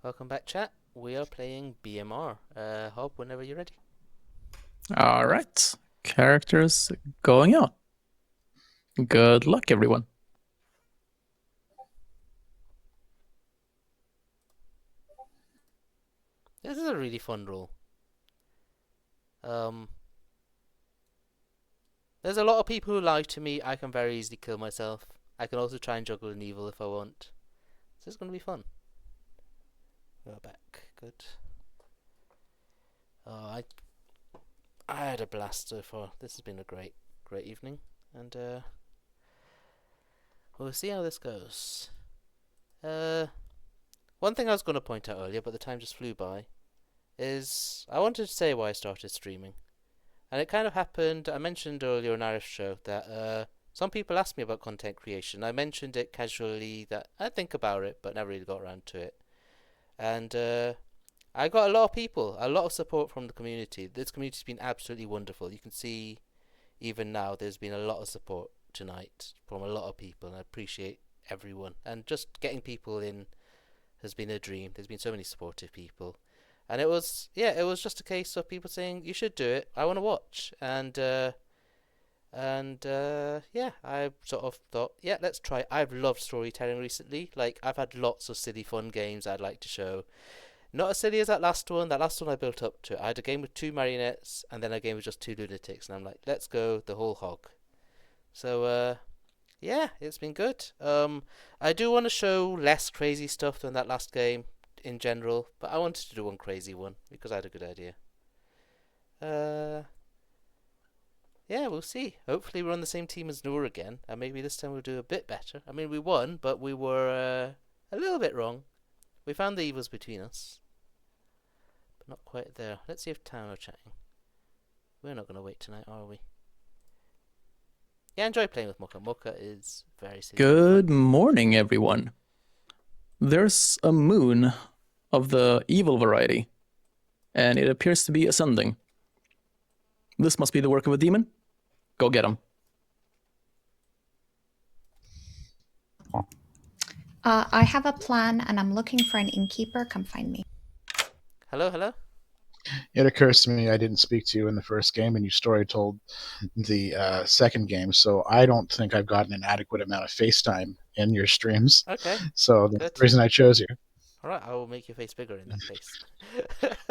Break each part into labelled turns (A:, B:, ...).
A: Welcome back, chat. We are playing BMR. Hob, whenever you're ready.
B: All right. Characters going out. Good luck, everyone.
A: This is a really fun role. Um, there's a lot of people who lie to me. I can very easily kill myself. I can also try and juggle an evil if I want. So it's going to be fun. We're back. Good. I had a blast so far. This has been a great evening, and we'll see how this goes. Uh, One thing I was going to point out earlier, but the time just flew by, is I wanted to say why I started streaming. And it kind of happened. I mentioned earlier in our show that some people asked me about content creation. I mentioned it casually that I think about it, but never really got around to it. And I got a lot of people, a lot of support from the community. This community's been absolutely wonderful. You can see even now there's been a lot of support tonight from a lot of people, and I appreciate everyone. And just getting people in has been a dream. There's been so many supportive people. And it was just a case of people saying you should do it. I want to watch, and yeah, I sort of thought, yeah, let's try. I've loved storytelling recently. Like I've had lots of silly, fun games I'd like to show. Not as silly as that last one. That last one I built up to. I had a game with two marionettes, and then a game with just two lunatics, and I'm like, let's go the whole hog. So yeah, it's been good. I do want to show less crazy stuff than that last game in general, but I wanted to do one crazy one because I had a good idea. Uh, yeah, we'll see. Hopefully, we're on the same team as Noor again, and maybe this time we'll do a bit better. I mean, we won, but we were a little bit wrong. We found the evils between us, but not quite there. Let's see if Town are chatting. We're not going to wait tonight, are we? Yeah, I enjoy playing with Mocha. Mocha is very silly, very fun.
B: Good morning, everyone. There's a moon of the evil variety, and it appears to be ascending. This must be the work of a demon. Go get him.
C: I have a plan and I'm looking for an innkeeper. Come find me.
A: Hello, hello.
D: It occurs to me I didn't speak to you in the first game, and you story told the second game, so I don't think I've gotten an adequate amount of FaceTime in your streams.
A: Okay,
D: So that's
A: good.
D: the reason I chose you.
A: All right, I will make your face bigger in that case.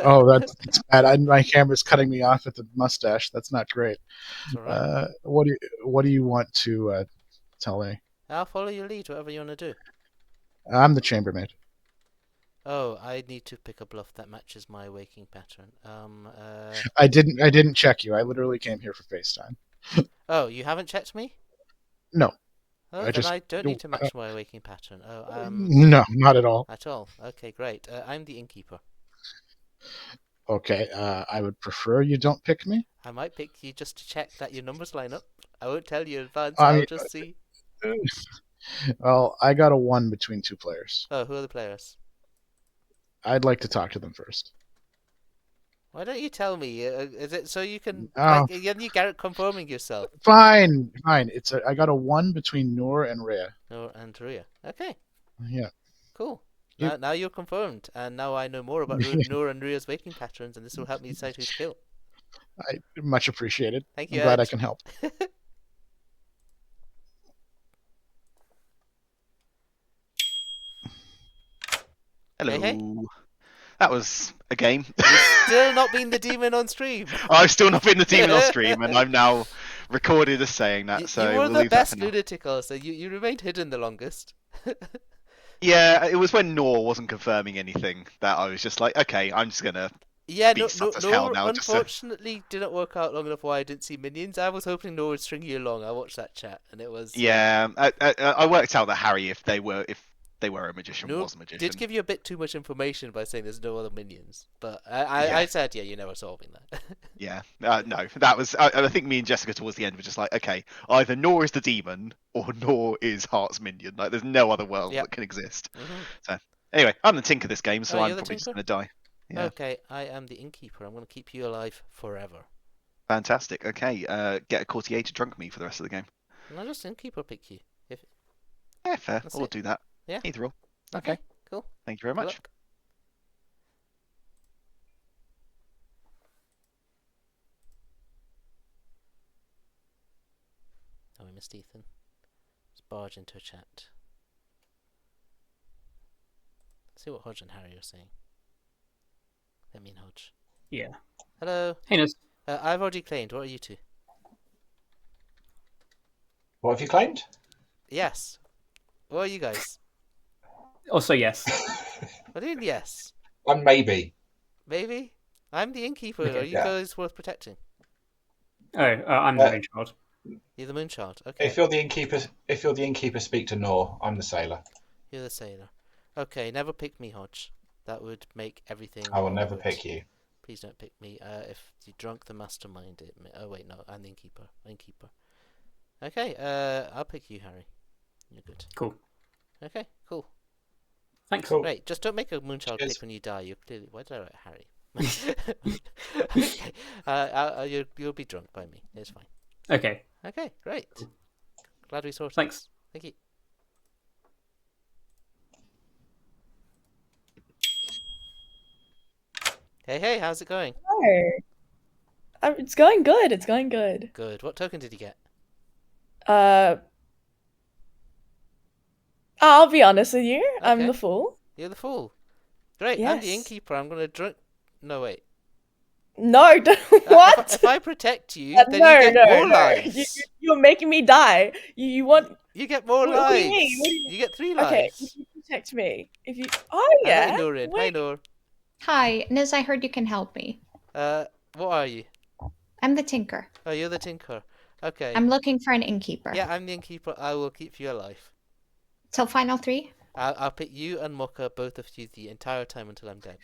D: Oh, that's bad. My camera's cutting me off at the mustache. That's not great.
A: It's all right.
D: What do you want to tell me?
A: I'll follow your lead, whatever you want to do.
D: I'm the chambermaid.
A: Oh, I need to pick a bluff that matches my waking pattern.
D: I didn't check you. I literally came here for FaceTime.
A: Oh, you haven't checked me?
D: No,
A: Oh,
D: I
A: then
D: just
A: I don't need to match my waking pattern.
D: no, not at all.
A: At all. Okay, great. I'm the innkeeper.
D: Okay, I would prefer you don't pick me.
A: I might pick you just to check that your numbers line up. I won't tell you in advance.
D: I
A: I'll
D: mean,
A: just see.
D: well, I got a one between two players.
A: Oh, who are the players?
D: I'd like to talk to them first.
A: Why don't you tell me? Is it so you can
D: Oh,
A: then you Garrett confirming yourself?
D: fine. I got a one between Noor and Rhea.
A: No, and Ria. Okay,
D: Yeah.
A: cool.
D: You,
A: Now you're confirmed, and now I know more about Noor and Ria's waking patterns, and this will help me decide who to kill.
D: I much appreciated.
A: Thank
D: I'm
A: you,
D: glad I
A: Ed.
D: can help.
A: Hey, hey.
E: Hello. That was a game.
A: You've still not been the demon on stream.
E: I've still not been the demon on stream, and I'm now recorded as saying that, so
A: You were
E: we'll
A: the
E: leave that for
A: best
E: now.
A: lunatic, also. You remained hidden the longest.
E: Yeah, it was when Nor wasn't confirming anything that I was just like, okay, I'm just gonna
A: Yeah,
E: be sus as hell now. Just to...
A: unfortunately didn't work out long enough why I didn't see minions. I was hoping Noah would string you along. I watched that chat, and it was
E: Yeah, I worked out that Harry, if they were a magician,
A: Noor
E: was a
A: did
E: magician.
A: give you a bit too much information by saying there's no other minions. But
E: Yeah,
A: I said, yeah, you're never solving that.
E: yeah. No, that was. I think me and Jessica towards the end were just like, okay, either Nor is the demon or Nor is Heart's minion. Like, there's no other world
A: Yep.
E: that can exist.
A: hmm
E: So anyway, I'm the Tinker this game,
A: Oh,
E: so I'm
A: you're the
E: probably just
A: tinker?
E: gonna die. Yeah.
A: Okay, I am the innkeeper. I'm going to keep you alive forever.
E: Fantastic. Okay, get a courtier to drunk me for the rest of the game.
A: And I'll just innkeeper pick you. If
E: Yeah, fair.
A: That's
E: We'll
A: it.
E: do that.
A: Yeah.
E: Either or.
A: Okay,
E: Okay.
A: cool.
E: Thank you very
A: Good
E: much.
A: luck. Oh, we missed Ethan. Let's barge into a chat. See what Hodge and Harry are saying. I mean Hodge.
F: Yeah.
A: Hello.
F: Hey, Nez.
A: I've already claimed. What are you two?
G: What have you claimed?
A: Yes. What are you guys?
F: Also, yes.
A: What do you mean yes?
G: I'm maybe.
A: Maybe? I'm the innkeeper.
F: Okay,
A: Are you
G: yeah.
A: guys worth protecting?
F: Oh, I'm the Moonchild.
A: You're the Moonchild. Okay.
G: If you're the innkeeper, speak to Nor. I'm the sailor.
A: You're the sailor. Okay, never pick me, Hodge. That would make everything
G: I will never
A: awkward.
G: pick you.
A: Please don't pick me. If you drunk the mastermind, it. Oh wait, no, I'm the innkeeper. Okay. I'll pick you, Harry. You're good.
F: Cool.
A: Okay. Cool.
F: Thanks.
G: Cool.
A: Great. Just don't make a Moonchild
G: Cheers.
A: pick when you die. You're clearly. Why did I write Harry? Okay. You'll be drunk by me. It's fine.
F: Okay.
A: Okay. Great. Glad we sorted.
F: Thanks.
A: Thank you. Hey, how's it going?
H: It's going good. It's going good.
A: Good. What token did you get?
H: I'll be honest with you. I'm
A: Okay.
H: the fool.
A: You're the fool. Great. I'm the
H: Yes.
A: innkeeper. I'm gonna drink. No wait.
H: No, what?
A: If I protect you, then
H: no,
A: you get
H: no,
A: more
H: no.
A: lives.
H: You're making me die. You want?
A: You get more
H: What do you
A: lives.
H: mean? What do you-
A: You get 3
H: Okay, if
A: lives.
H: you protect me. If you. Oh
A: I
H: yeah.
A: let Noor in. Hi,
H: Wait.
A: Noor.
C: Hi, Niz, I heard you can help me.
A: What are you?
C: I'm the tinker.
A: Oh, you're the tinker. Okay.
C: I'm looking for an innkeeper.
A: Yeah, I'm the innkeeper. I will keep you alive.
C: So final 3?
A: I'll pick you and Mocha, both of you, the entire time until I'm dead.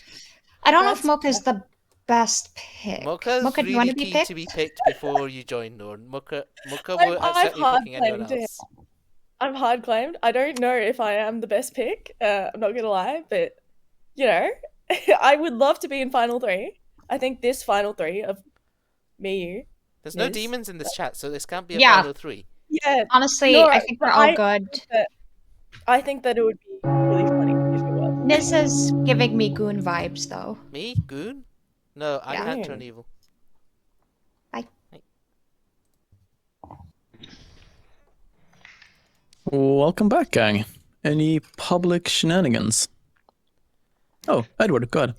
C: I don't know if
H: That's-
C: Mocha's the best pick.
A: Mocha's
C: Mocha, do you
A: really
C: want to be
A: keen
C: picked?
A: to be picked before you join Noor. Mocha
H: I've
A: won't accept you
H: hard
A: picking anyone
H: claimed it.
A: else.
H: I'm hard claimed. I don't know if I am the best pick. I'm not gonna lie, but you know, I would love to be in final 3. I think this final 3 of me, you.
A: There's no
H: Niz.
A: demons in this chat, so this can't be a
C: Yeah.
A: final 3.
H: Yeah.
C: Honestly,
H: No,
C: I think we're
H: but
C: all good.
H: I think that it would be really funny if it was.
C: Niz is giving me goon vibes, though.
A: Me? Goon? No, I
C: Yeah.
A: can't turn evil.
C: Bye.
B: Welcome back, gang. Any public shenanigans? Oh, Edward, go ahead.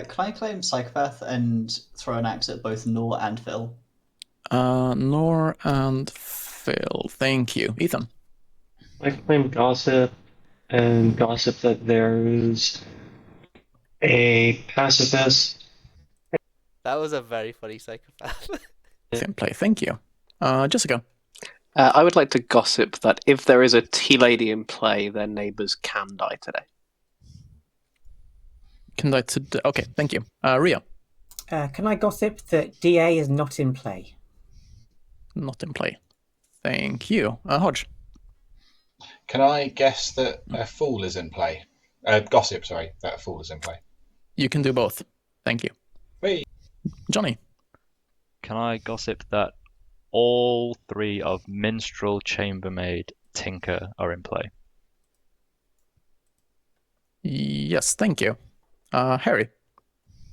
I: Can I claim Psychopath and throw an axe at both Nor and Phil?
B: Nor and Phil. Thank you. Ethan.
J: I claim gossip and gossip that there's a pacifist.
A: That was a very funny psychopath.
B: Same play. Thank you. Jessica.
K: I would like to gossip that if there is a tea lady in play, their neighbours can die today.
B: Okay, thank you. Ria.
L: Can I gossip that DA is not in play?
B: Not in play. Thank you. Hodge.
G: Can I guess that a fool is in play? Gossip, sorry, that a fool is in play.
B: You can do both. Thank you.
G: Wait.
B: Johnny.
M: Can I gossip that all 3 of Minstrel, Chambermaid, Tinker are in play?
B: Yes, thank you. Harry.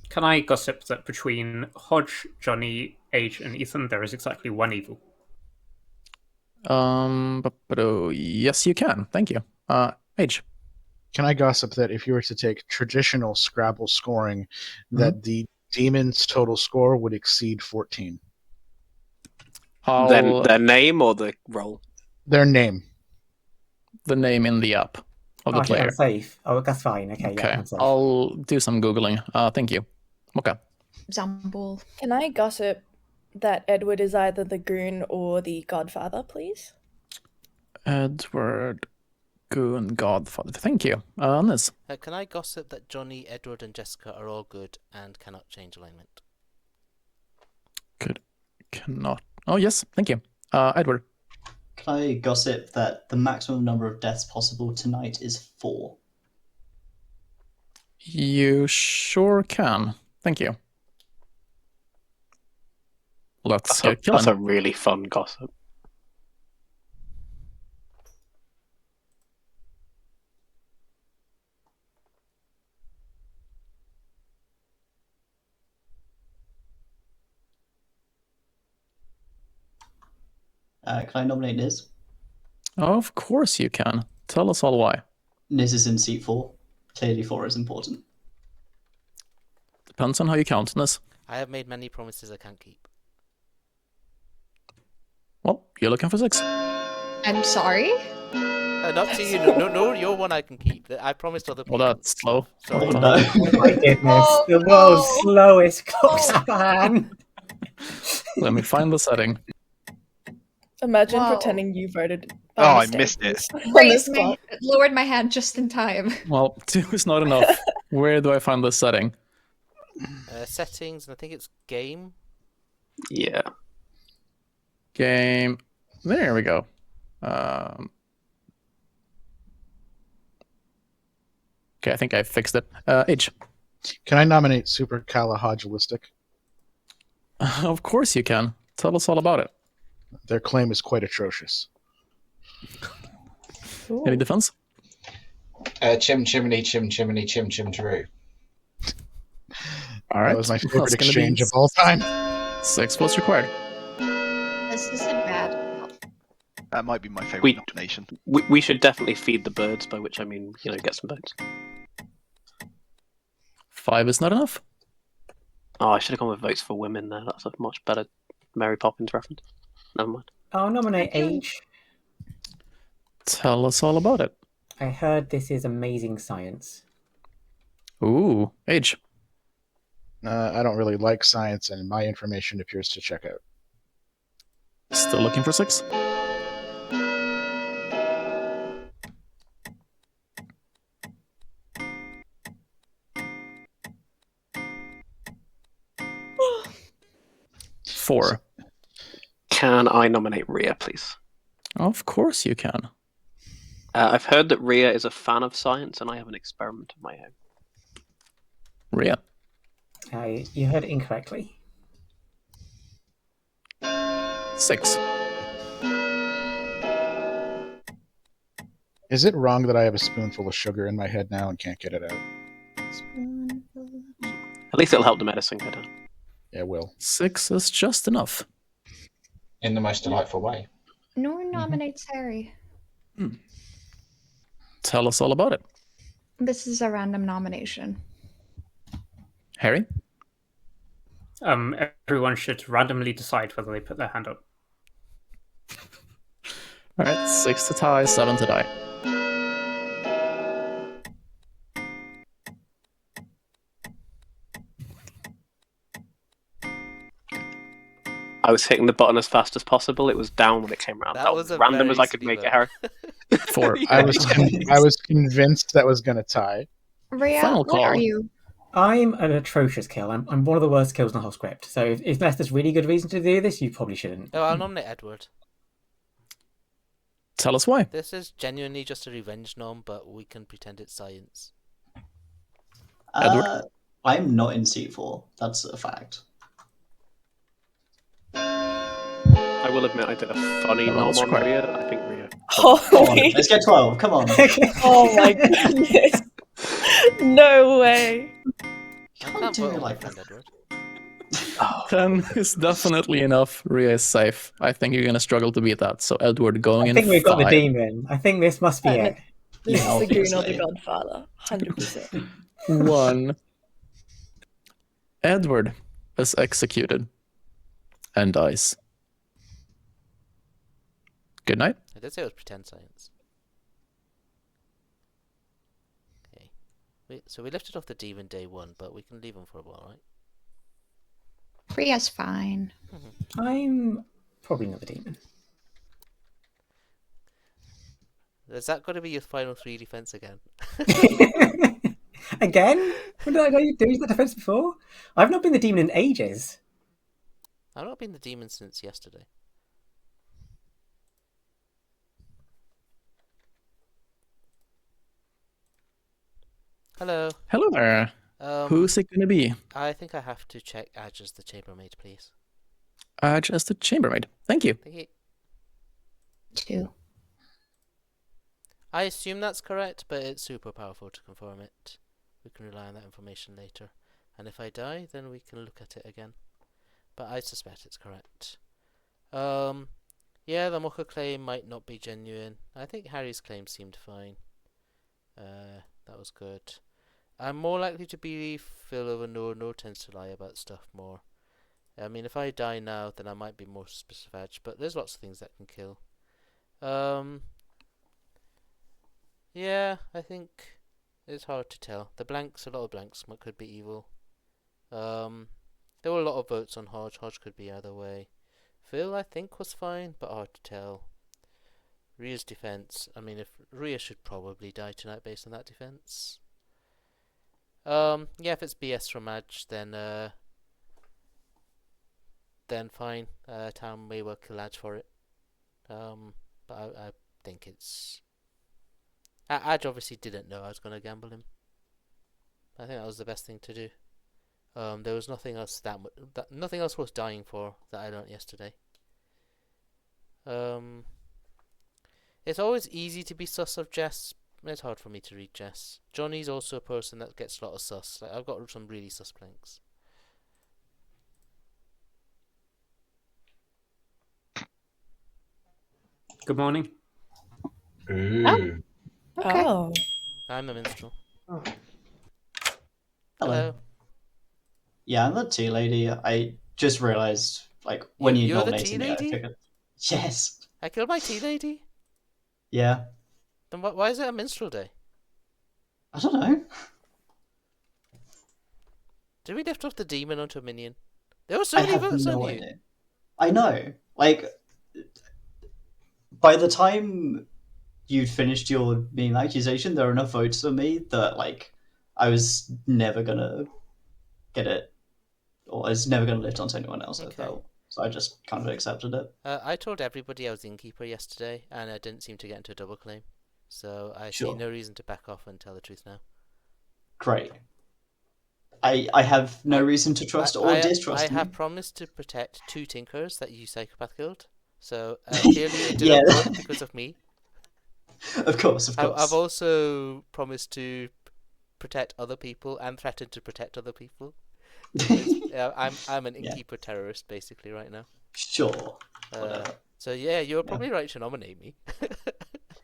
F: Can I gossip that between Hodge, Johnny, Age, and Ethan there is exactly 1 evil?
B: Yes, you can. Thank you. Age.
D: Can I gossip that if you were to take traditional Scrabble scoring, that the demon's total score would exceed 14?
K: Then their name or the role?
D: Their name.
B: The name in the app of the
L: Okay,
B: player.
L: I'm safe. Oh, that's fine. Okay, yeah,
B: Okay,
L: I'm safe.
B: I'll do some Googling. Thank you. Okay.
C: Zambul.
H: Can I gossip that Edward is either the goon or the godfather, please?
B: Edward, Goon, Godfather. Thank you. Liz.
A: Can I gossip that Johnny, Edward, and Jessica are all good and cannot change alignment?
B: Good. Cannot. Oh, yes. Thank you. Edward.
I: Can I gossip that the maximum number of deaths possible tonight is 4?
B: You sure can. Thank you. Let's get killing.
K: That's a really fun gossip.
I: Can I nominate Niz?
B: Of course you can. Tell us all why.
I: Niz is in seat 4. Clearly 4 is important.
B: Depends on how you count this.
A: I have made many promises I can't keep.
B: Well, you're looking for 6.
C: I'm sorry?
A: Not to you. No, you're one I can keep. I promised other people.
B: Well, that's slow.
A: Sorry.
I: Oh, no.
L: Oh my goodness.
C: Oh,
L: The world's
C: no.
L: slowest clock plan.
B: Let me find the setting.
H: Imagine
C: Whoa.
H: pretending you voted.
E: Oh,
H: by
E: I
H: mistake
E: missed it.
H: on this
C: Raised my,
H: clock.
C: lowered my hand just in time.
B: Well, 2 is not enough. Where do I find this setting?
A: Settings, and I think it's game.
K: Yeah.
B: Game. There we go. Okay, I think I fixed it. H.
D: Can I nominate Supercalifragilistic?
B: Of course you can. Tell us all about it.
D: Their claim is quite atrocious.
B: Any defense?
G: Chim chimney, chim chimney, chim chim true.
B: All right.
D: That was my favorite
B: That's gonna
D: exchange
B: be
D: of all time.
B: 6 plus required.
C: This isn't bad.
E: That might be my favourite
K: We-
E: nomination.
K: We should definitely feed the birds, by which I mean, get some votes.
B: 5 is not enough.
K: Oh, I should have gone with votes for women there. That's a much better Mary Poppins reference. Never mind.
L: I'll nominate Age.
B: Tell us all about it.
L: I heard this is amazing science.
B: Ooh, H.
D: I don't really like science, and my information appears to check out.
B: Still looking for 6? Four.
K: Can I nominate Rhea, please?
B: Of course you can.
K: I've heard that Rhea is a fan of science, and I have an experiment of my own.
B: Rhea.
L: You heard it incorrectly.
B: 6.
D: Is it wrong that I have a spoonful of sugar in my head now and can't get it out?
K: At least it'll help the medicine go down.
D: Yeah, it will.
B: 6 is just enough.
G: In the most delightful way.
C: Nor nominates Harry.
B: Tell us all about it.
C: This is a random nomination.
B: Harry?
F: Everyone should randomly decide whether they put their hand up.
B: All right, 6 to tie, 7 to die.
K: I was hitting the button as fast as possible. It was down when it came around. That was
A: a
K: random
A: very
K: as I could
A: silly
K: make it,
A: vote.
K: Harry.
B: 4.
D: I was convinced that was going to tie.
C: Rhea,
B: Final
C: what are
B: call.
C: you?
L: I'm an atrocious kill. I'm one of the worst kills in the whole script. So if unless there's really good reason to do this, you probably shouldn't.
A: Oh, I'll nominate Edward.
B: Tell us why.
A: This is genuinely just a revenge nom, but we can pretend it's science.
B: Edward?
I: I'm not in seat 4. That's a fact.
K: I will admit I did a funny
B: Well,
K: nom
B: that's
K: on
B: quite-
K: Rhea. I think Rhea.
H: Holy!
I: Let's get 12. Come on.
H: Oh my goodness! No way!
A: I can't
I: do
A: vote
I: it
A: on my
I: like
A: friend
I: that.
A: Edward.
B: 10 is definitely enough. Rhea is safe. I think you're going to struggle to beat that. So Edward going
L: I
B: in
L: think we've got the
B: 5.
L: demon. I think this must be it.
H: This
I: Yeah,
H: is the goon or the
I: obviously.
H: godfather. 100%.
B: 1. Edward is executed and dies. Good night.
A: I did say it was pretend science. Okay. So we lifted off the demon day 1, but we can leave him for a while, right?
C: Rhea's fine.
L: I'm probably not the demon.
A: Is that going to be your final 3 defense again?
L: Again? What did I know you do that defense before? I've not been the demon in ages.
A: I've not been the demon since yesterday. Hello.
B: Hello there. Who's it going to be?
A: I think I have to check Adge as the chambermaid, please.
B: Just the chambermaid. Thank you.
A: Thank you.
C: 2.
A: I assume that's correct, but it's super powerful to confirm it. We can rely on that information later. And if I die, then we can look at it again. But I suspect it's correct. Yeah, the Mucker claim might not be genuine. I think Harry's claim seemed fine. That was good. I'm more likely to believe Phil over Noor. Noor tends to lie about stuff more. I mean, if I die now, then I might be more suspicious, but there's lots of things that can kill. Yeah, I think it's hard to tell. A lot of blanks could be evil. There were a lot of votes on Hodge. Hodge could be either way. Phil, I think, was fine, but hard to tell. Rhea's defense. I mean, if Rhea should probably die tonight based on that defense. Yeah, if it's BS from Madge, then fine. Town may well kill Adge for it. But I think it's. Adge obviously didn't know I was going to gamble him. I think that was the best thing to do. There was nothing else nothing else worth dying for that I learnt yesterday. It's always easy to be sus of Jess. It's hard for me to read Jess. Johnny's also a person that gets a lot of sus. Like, I've got some really sus blanks.
F: Good morning.
G: Ooh.
C: Okay.
H: Oh.
A: I'm the minstrel.
I: Hello.
A: Hello.
I: Yeah, I'm the tea lady. I just realized, like, when you
A: You're the
I: nominated
A: tea
I: me, I
A: lady?
I: figured. Yes.
A: I killed my tea lady?
I: Yeah.
A: Then why is it a minstrel day?
I: I don't know.
A: Did we lift off the demon onto a minion? There were so
I: I
A: many
I: have
A: votes
I: no
A: on you.
I: idea. I know. Like, by the time you'd finished your meme accusation, there were enough votes for me that, like, I was never gonna get it, or I was never gonna lift onto anyone else, I felt. So I just kind of accepted it.
A: I told everybody I was innkeeper yesterday, and I didn't seem to get into a double claim. So I see
I: Sure.
A: no reason to back off and tell the truth now.
I: Great. I have no reason to trust or distrust
A: I
I: you.
A: have promised to protect 2 tinkers that you psychopath killed. So clearly it didn't
I: Yeah.
A: work because of me.
I: Of course.
A: I've also promised to protect other people and threatened to protect other people. I'm an innkeeper terrorist basically right now.
I: Sure.
A: So yeah, you were probably right to nominate me.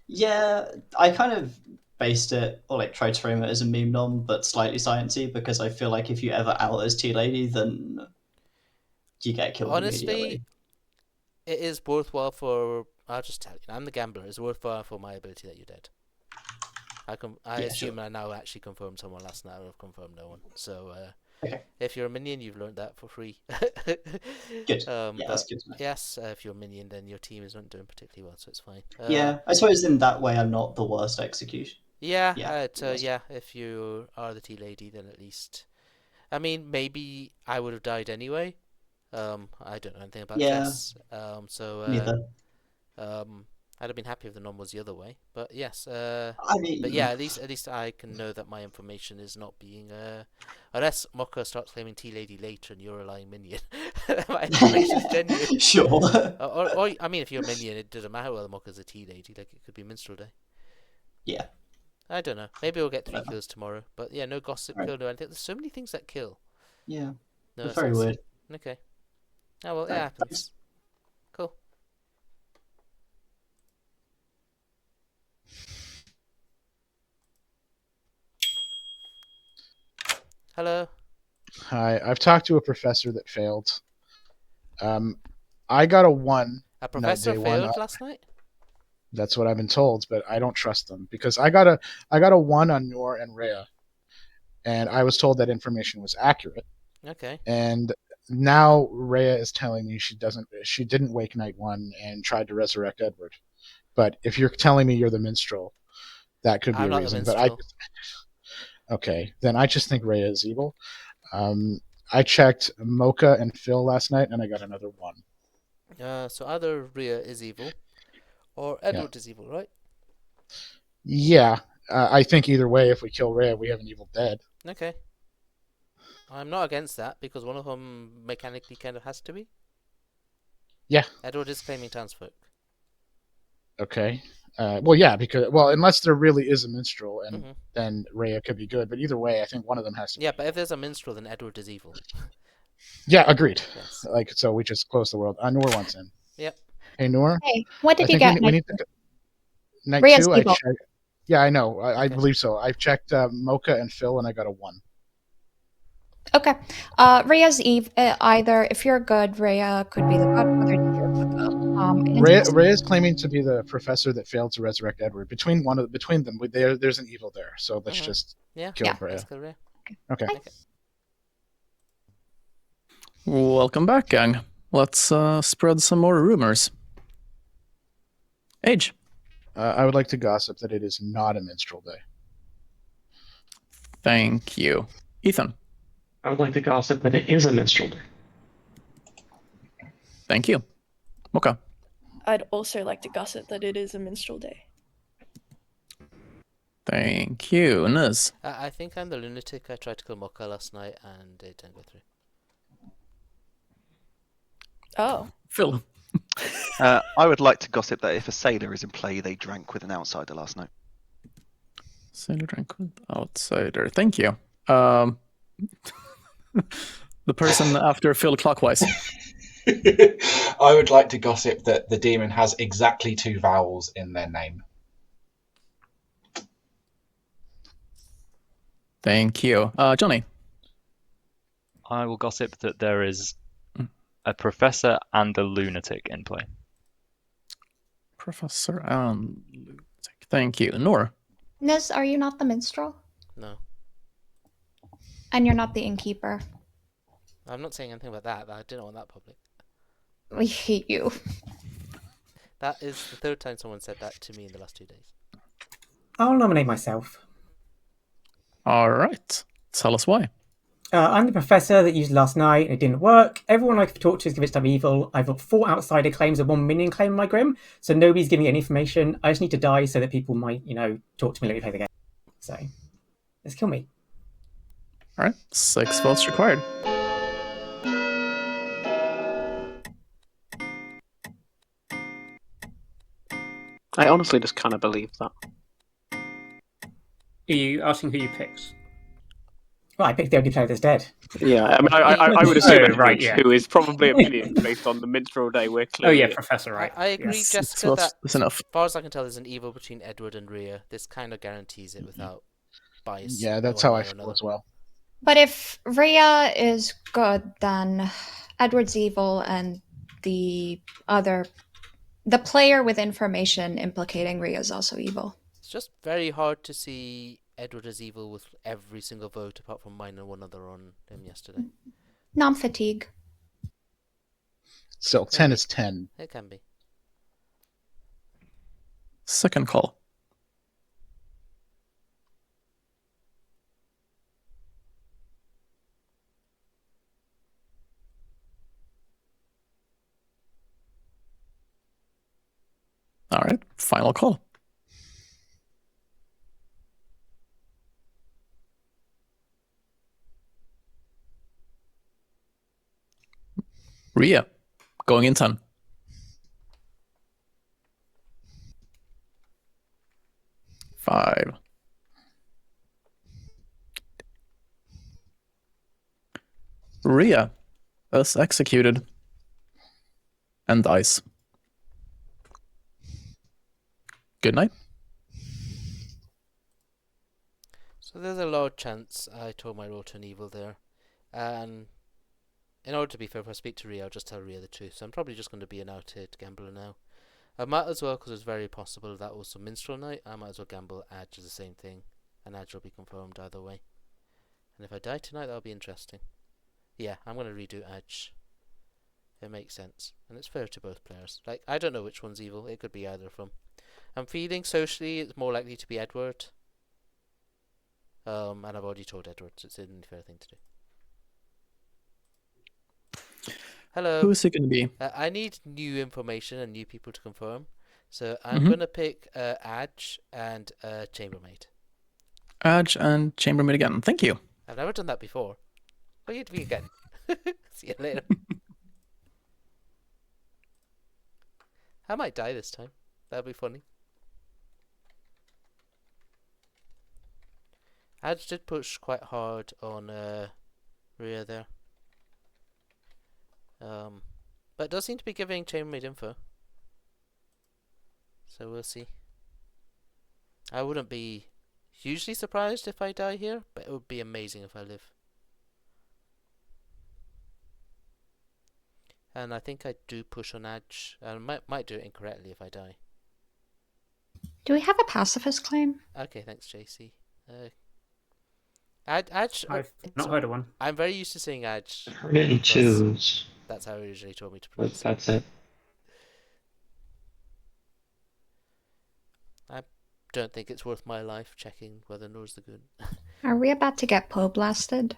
I: Yeah, I kind of based it, or like tried to frame it as a meme nom, but slightly sciencey, because I feel like if you ever out as Tea Lady, then you get killed
A: Honestly,
I: immediately.
A: it is worthwhile for. I'll just tell you, I'm the gambler. It's worthwhile for my ability that you're dead. I assume
I: sure.
A: I now actually confirmed someone last night. I've confirmed no one. So
I: Okay.
A: if you're a minion, you've learned that for free.
I: Good. Yeah, that's good to know.
A: Yes, if you're a minion, then your team is not doing particularly well, so it's fine.
I: Yeah, I suppose in that way I'm not the worst execution.
A: Yeah,
I: Yeah,
A: if you are the tea lady, then at least. I mean, maybe I would have died anyway. I don't know anything about
I: Yeah.
A: chess.
I: Neither.
A: I'd have been happy if the nom was the other way. But yes.
I: I mean,
A: But yeah, at least I can know that my information is not being unless Mocha starts claiming tea lady later and you're a lying minion. My information is genuine.
I: Sure.
A: Or I mean, if you're a minion, it doesn't matter whether Mocha's a tea lady. Like it could be minstrel day.
I: Yeah.
A: I don't know. Maybe we'll get 3 kills tomorrow. But yeah, no gossip kill, no anything. There's so many things that kill.
I: Yeah.
A: No,
I: It's very weird.
A: Okay. Oh well, it
I: Right,
A: happens.
I: thanks.
A: Cool. Hello.
D: Hi, I've talked to a professor that failed. I got a 1.
A: A professor
D: day
A: failed
D: 1.
A: last night?
D: That's what I've been told, but I don't trust them because I got a 1 on Noor and Rhea, and I was told that information was accurate.
A: Okay.
D: And now Rhea is telling me she didn't wake night 1 and tried to resurrect Edward. But if you're telling me you're the minstrel, that could be
A: I'm
D: a
A: not
D: reason.
A: the minstrel.
D: Okay, then I just think Rhea is evil. I checked Mocha and Phil last night, and I got another 1.
A: So either Rhea is evil, or Edward is evil, right?
D: Yeah, I think either way, if we kill Rhea, we have an evil dead.
A: Okay. I'm not against that because one of them mechanically kind of has to be.
D: Yeah.
A: Edward is claiming townsfolk.
D: Okay. Because unless there really is a minstrel, and then Rhea could be good. But either way, I think one of them has to.
A: Yeah, but if there's a minstrel, then Edward is evil.
D: Yeah, agreed.
A: Yes.
D: So we just close the world. Noor wants in.
A: Yep.
D: Hey, Noor.
C: Hey, what
D: I
C: did you
D: think
C: get?
D: we need to. Night
C: Rhea's
D: 2, I
C: evil.
D: checked. Yeah, I know. I
A: Okay.
D: believe so. I've checked Mocha and Phil, and I got a 1.
C: Okay. Rhea's Eve. Either if you're good, Rhea could be the godmother to your Mocha.
D: Rhea is claiming to be the professor that failed to resurrect Edward. Between them, there's an evil there. So let's just kill Rhea.
A: Let's kill Rhea.
D: Okay.
B: Welcome back, gang. Let's spread some more rumors. Age.
D: I would like to gossip that it is not a minstrel day.
B: Thank you. Ethan.
J: I would like to gossip that it is a minstrel day.
B: Thank you. Mocha.
H: I'd also like to gossip that it is a minstrel day.
B: Thank you. Niz.
A: I think I'm the lunatic. I tried to kill Mocha last night and it didn't go through.
H: Oh.
B: Phil.
E: I would like to gossip that if a sailor is in play, they drank with an outsider last night.
B: Sailor drank with outsider. Thank you. The person after Phil clockwise.
G: I would like to gossip that the demon has exactly 2 vowels in their name.
B: Thank you. Johnny.
M: I will gossip that there is a professor and a lunatic in play.
B: Professor and lunatic. Thank you. Nora.
C: Niz, are you not the minstrel?
A: No.
C: And you're not the innkeeper.
A: I'm not saying anything about that. I didn't want that public.
C: We hate you.
A: That is the 3rd time someone said that to me in the last 2 days.
L: I'll nominate myself.
B: All right. Tell us why.
L: I'm the professor that used last night and it didn't work. Everyone I've talked to is convinced I'm evil. I've got 4 outsider claims and 1 minion claim in my grim, so nobody's giving me any information. I just need to die so that people might, talk to me, let me play the game. So, let's kill me.
B: All right. 6 votes required.
K: I honestly just cannot believe that.
F: Are you asking who you picked?
L: Well, I picked the only player that's dead.
K: Yeah, I mean, I would assume
F: right,
K: Edward,
F: yeah.
K: who is probably a minion based on the minstrel day we're
F: Oh
K: clearly...
F: yeah, Professor, right.
A: I agree,
F: Yes.
A: Jessica, that
B: That's enough.
A: as far as I can tell, there's an evil between Edward and Rhea. This kind of guarantees it without bias.
D: Yeah, that's
A: one
D: how
A: way
D: I
A: or
D: feel
A: another.
D: as well.
C: But if Rhea is good, then Edward's evil and the player with information implicating Rhea is also evil.
A: It's just very hard to see Edward as evil with every single vote apart from mine and one other on him yesterday.
C: Non-fatigue.
D: Still, 10 is 10.
A: It can be.
B: Second call. All right. Final call. Rhea, going in 10. 5. Rhea is executed and dies. Good night.
A: So there's a large chance I told my role to an evil there. And in order to be fair, if I speak to Rhea, I'll just tell Rhea the truth. So I'm probably just going to be an outed gambler now. I might as well, because it's very possible that was some minstrel night, I might as well gamble Adge is the same thing. And Adge will be confirmed either way. And if I die tonight, that'll be interesting. Yeah, I'm going to redo Adge. It makes sense. And it's fair to both players. Like, I don't know which one's evil. It could be either of them. I'm feeling socially it's more likely to be Edward. And I've already told Edward, so it's the only fair thing to do. Hello.
B: Who is it going to be?
A: I need new information and new people to confirm. So I'm going to pick Adge and Chambermaid.
B: Adge and Chambermaid again. Thank you.
A: I've never done that before. What are you doing again? See you later. I might die this time. That'll be funny. Adge did push quite hard on Rhea there. But it does seem to be giving Chambermaid info. So we'll see. I wouldn't be hugely surprised if I die here, but it would be amazing if I live. And I think I do push on Edge. I might do it incorrectly if I die.
C: Do we have a pacifist claim?
A: Okay, thanks, JC. Edge.
F: I've not heard of one.
A: I'm very used to saying Edge.
J: Really choose.
A: That's how he usually told me to
J: But
A: pronounce it.
J: that's it.
A: I don't think it's worth my life checking whether Nora's the good.
C: Are we about to get Poe blasted?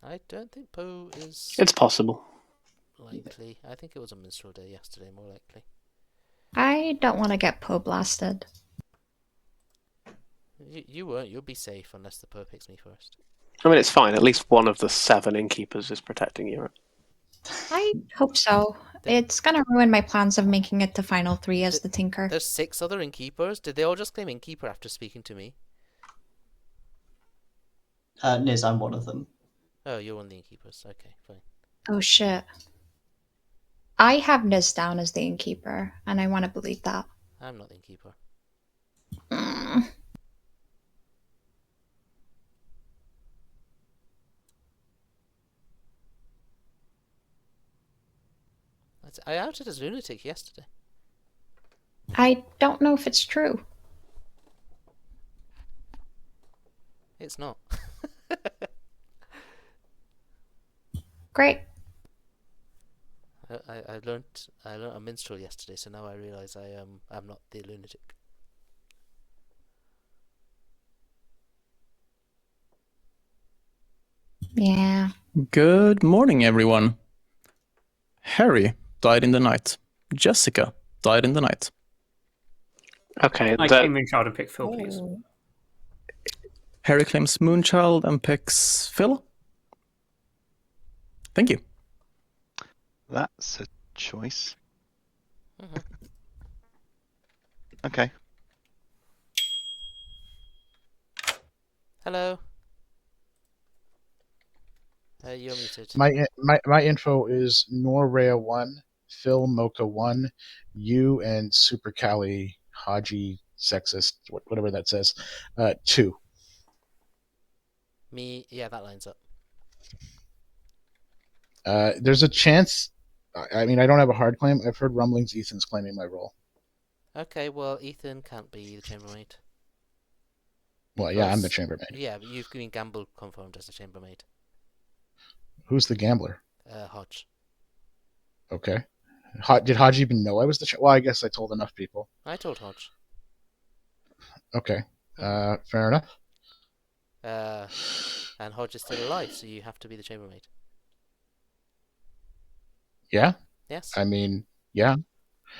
A: I don't think Poe is
K: It's possible.
A: likely. I think it was a minstrel day yesterday, more likely.
C: I don't want to get Poe blasted.
A: You won't. You'll be safe unless the Poe picks me first.
K: I mean, it's fine. At least one of the 7 innkeepers is protecting Europe.
C: I hope so. It's gonna ruin my plans of making it to Final 3 as the Tinker.
A: There's 6 other innkeepers. Did they all just claim innkeeper after speaking to me?
I: Niz, I'm one of them.
A: Oh, you're one of the innkeepers. Okay, fine.
C: Oh shit. I have Niz down as the innkeeper, and I want to believe that.
A: I'm not the innkeeper.
C: Mm.
A: I outed as lunatic yesterday.
C: I don't know if it's true.
A: It's not.
C: Great.
A: I learned a minstrel yesterday, so now I realise I'm not the lunatic.
C: Yeah.
B: Good morning, everyone. Harry died in the night. Jessica died in the night.
K: Okay,
F: I claim Moonchild and pick Phil, please.
B: Harry claims Moonchild and picks Phil. Thank you.
E: That's a choice. Okay.
A: Hello. You're muted.
D: My info is Norrea 1, Phil Mocha 1, you and Super Cali Haji Sexist, whatever that says, 2.
A: Me, yeah, that lines up.
D: There's a chance. I mean, I don't have a hard claim. I've heard rumblings Ethan's claiming my role.
A: Okay, well, Ethan can't be the chambermaid.
D: Well, yeah, I'm the chambermaid.
A: Yeah, but you've been Gamble confirmed as the chambermaid.
D: Who's the gambler?
A: Hodge.
D: Okay. Did Hodge even know I was the Well, I guess I told enough people.
A: I told Hodge.
D: Okay. Fair enough.
A: And Hodge is still alive, so you have to be the chambermaid.
D: Yeah?
A: Yes.
D: I mean, yeah.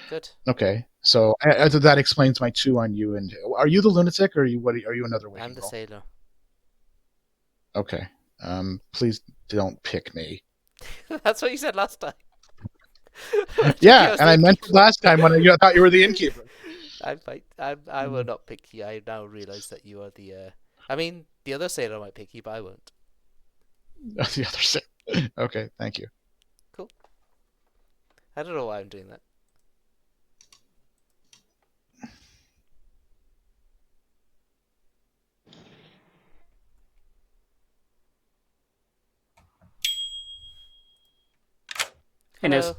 A: Good.
D: Okay. So that explains my 2 on you. And are you the lunatic, or are you another way?
A: I'm the sailor.
D: Okay. Please don't pick me.
A: That's what you said last time.
D: Yeah, and I mentioned last time when I thought you were the innkeeper.
A: I will not pick you. I now realise that you are the. I mean, the other sailor might pick you, but I won't.
D: The other sailor. Okay, thank you.
A: Cool. I don't know why I'm doing that.
F: Hello.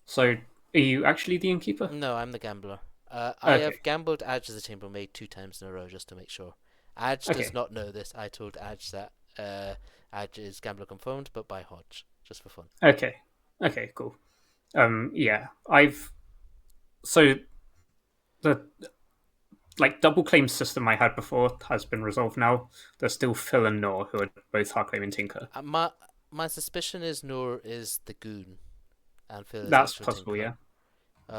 F: So, are you actually the innkeeper?
A: No, I'm the gambler. I
F: Okay.
A: have gambled Adge as a chambermaid 2 times in a row just to make sure. Adge
F: Okay.
A: does not know this. I told Adge that Adge is gambler confirmed, but by Hodge, just for fun.
F: Okay. Okay, cool. Yeah, so the double claim system I had before has been resolved now. There's still Phil and Nor who are both hard claiming Tinker.
A: My suspicion is Noor is the goon, and Phil is
F: That's
A: actual
F: possible,
A: Tinker.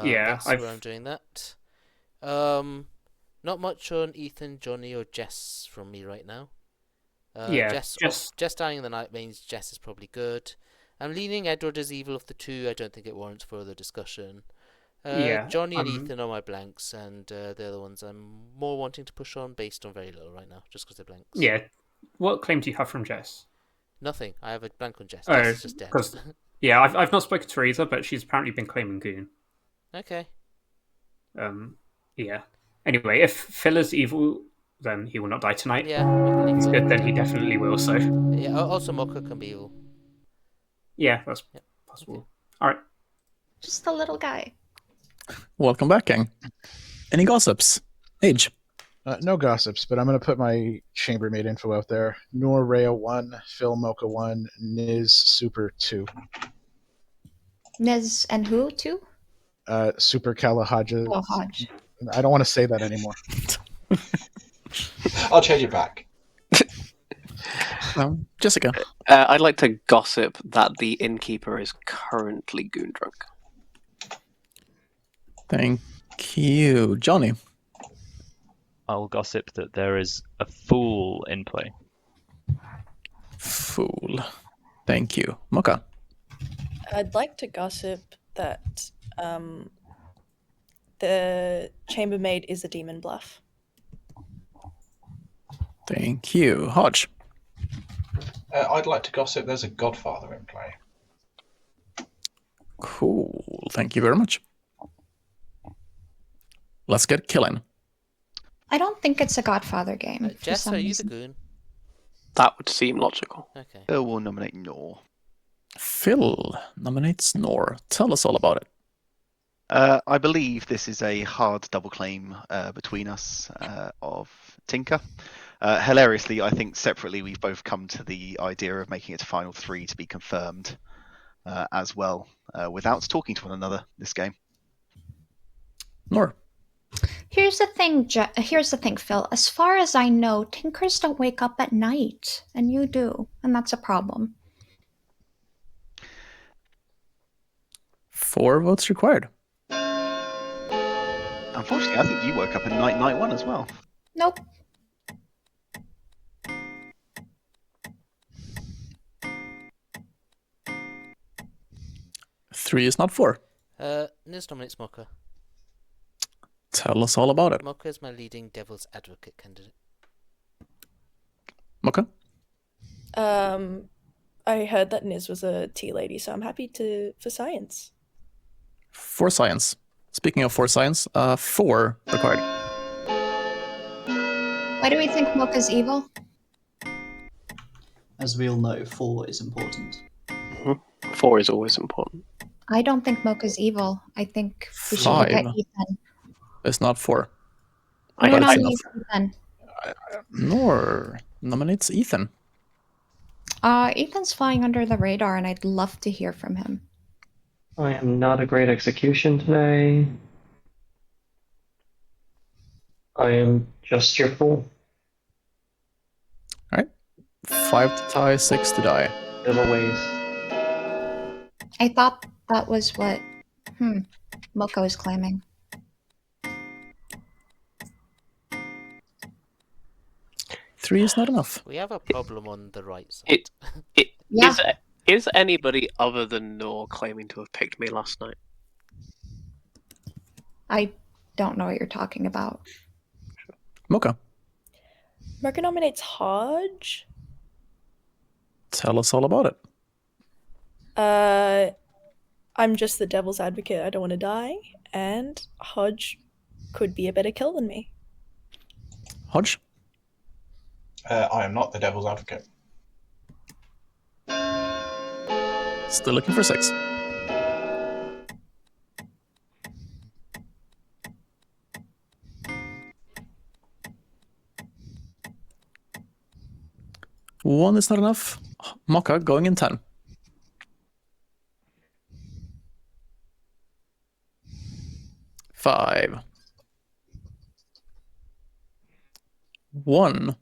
F: yeah.
A: That's where I'm doing that. Not much on Ethan, Johnny, or Jess from me right now. Jess dying in the night means Jess is probably good. I'm leaning Edward as evil of the 2. I don't think it warrants further discussion. Johnny and Ethan are my blanks, and they're the ones I'm more wanting to push on based on very little right now, just because they're blanks.
F: Yeah. What claim do you have from Jess?
A: Nothing. I have a blank on Jess. Jess is just dead.
F: Yeah, I've not spoken to her either, but she's apparently been claiming Goon.
A: Okay.
F: Yeah. Anyway, if Phil is evil, then he will not die tonight.
A: Yeah, we can leave
F: He's
A: Phil.
F: good, then he definitely will. So
A: Yeah. Also, Mocha can be evil.
F: yeah, that's
A: Yeah.
F: possible. All right.
C: Just a little guy.
B: Welcome back, gang. Any gossips? Age.
D: No gossips, but I'm going to put my chambermaid info out there. Noor Rhea 1, Phil Mocha 1, Niz Super 2.
C: Niz and who too?
D: Super Kalahajj.
C: Oh, Hodge.
D: I don't want to say that anymore.
G: I'll change it back.
B: Jessica.
K: I'd like to gossip that the innkeeper is currently goon drunk.
B: Thank you. Johnny.
M: I'll gossip that there is a fool in play.
B: Fool. Thank you. Mocha.
H: I'd like to gossip that the chambermaid is a demon bluff.
B: Thank you. Hodge.
G: I'd like to gossip there's a godfather in play.
B: Cool. Thank you very much. Let's get killing.
C: I don't think it's a Godfather game. for
A: Jess,
C: some
A: are you the
C: reason.
A: goon?
K: That would seem logical.
A: Okay.
E: Phil will nominate Nor.
B: Phil nominates Nor. Tell us all about it.
E: I believe this is a hard double claim between us of Tinker. Hilariously, I think separately we've both come to the idea of making it to final 3 to be confirmed as well, without talking to one another this game.
B: Nor.
C: Here's the thing, Phil. As far as I know, Tinkers don't wake up at night, and you do, and that's a problem.
B: 4 votes required.
E: Unfortunately, I think you woke up in night 1 as well.
C: Nope.
B: Three is not 4.
A: Niz nominates Mocha.
B: Tell us all about it.
A: Mocha is my leading devil's advocate candidate.
B: Mocha?
H: I heard that Niz was a tea lady, so I'm happy for science.
B: For science. Speaking of for science, 4 required.
C: Why do we think Mocha's evil?
I: As we all know, 4 is important.
K: 4 is always important.
C: I don't think Mocha's evil. I think we should look at
B: 5.
C: Ethan.
B: It's not 4.
K: I
C: Who
B: But it's
C: nominates
B: enough.
C: Ethan?
B: Nor nominates Ethan.
C: Ethan's flying under the radar, and I'd love to hear from him.
J: I am not a great execution today. I am just your fool.
B: Alright. 5 to tie, 6 to die.
J: Giveaways.
C: I thought that was what Mocha was claiming.
B: Three is not enough.
A: We have a problem on the right side.
C: Yeah.
K: Is anybody other than Nor claiming to have picked me last night?
C: I don't know what you're talking about.
B: Mocha.
H: Mocha nominates Hodge.
B: Tell us all about it.
H: I'm just the devil's advocate. I don't want to die, and Hodge could be a better kill than me.
B: Hodge.
G: I am not the devil's advocate.
B: Still looking for 6. One is not enough. Mocha going in 10. Five. 1.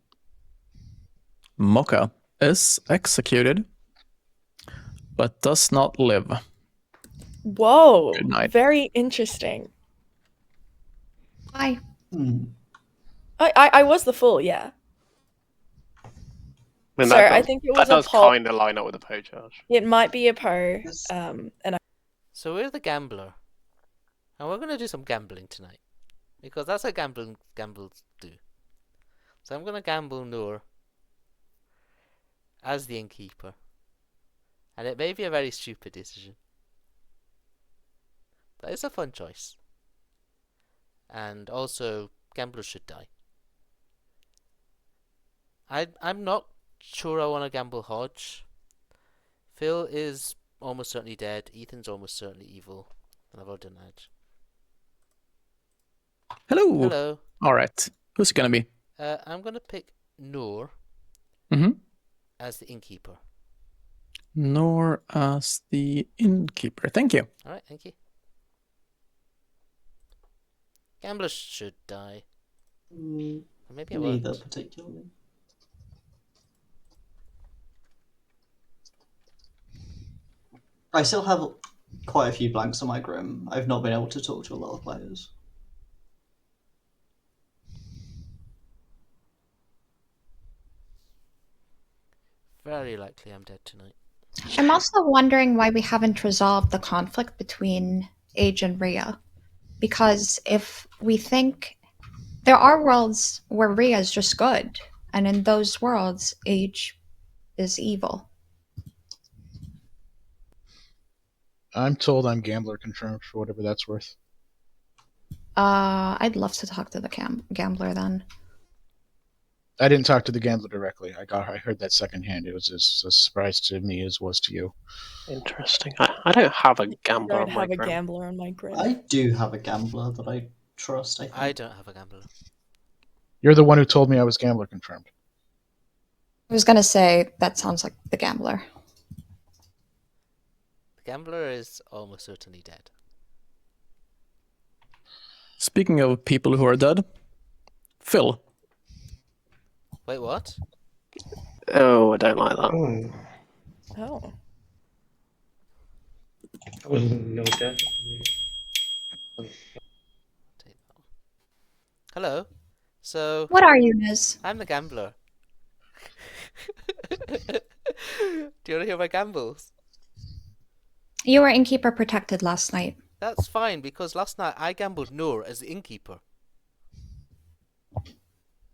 B: Mocha is executed, but does not live.
H: Whoa!
B: Good night.
H: Very interesting.
C: Hi.
H: I was the fool, yeah.
K: I mean,
H: So I think it was
K: that
H: a
K: does
H: poll.
K: kind of line up with the Poe charge.
H: It might be a Poe, and
A: So we're the gambler. And we're going to do some gambling tonight. Because that's what gamblers do. So I'm going to gamble Noor as the innkeeper. And it may be a very stupid decision. But it's a fun choice. And also, gamblers should die. I'm not sure I want to gamble Hodge. Phil is almost certainly dead. Ethan's almost certainly evil. And I've already done Edge.
B: Hello.
A: Hello.
B: All right. Who's it gonna be?
A: I'm going to pick Noor as the innkeeper.
B: Nor as the innkeeper. Thank you.
A: All right, thank you. Gamblers should die. Or maybe I
I: Neither
A: won't.
I: particularly. I still have quite a few blanks on my Grim. I've not been able to talk to a lot of players.
A: Very likely I'm dead tonight.
C: I'm also wondering why we haven't resolved the conflict between Age and Rhea. Because if we think there are worlds where Rhea is just good, and in those worlds, Age is evil.
D: I'm told I'm gambler confirmed for whatever that's worth.
C: I'd love to talk to the gambler then.
D: I didn't talk to the gambler directly. I heard that secondhand. It was as a surprise to me as was to you.
K: Interesting. I don't have a
H: I
K: gambler
H: don't
K: on my
H: have a
K: Grim.
H: gambler on my Grim.
I: I do have a gambler that I trust, I think.
A: I don't have a gambler.
D: You're the one who told me I was gambler confirmed.
C: I was gonna say, that sounds like the gambler.
A: The gambler is almost certainly dead.
B: Speaking of people who are dead, Phil.
A: Wait, what?
K: Oh, I don't like that.
H: Oh.
J: That was no death.
A: Hello. So.
C: What are you, Miz?
A: I'm the gambler. Do you want to hear my gambles?
C: You were innkeeper protected last night.
A: That's fine, because last night I gambled Noor as the innkeeper.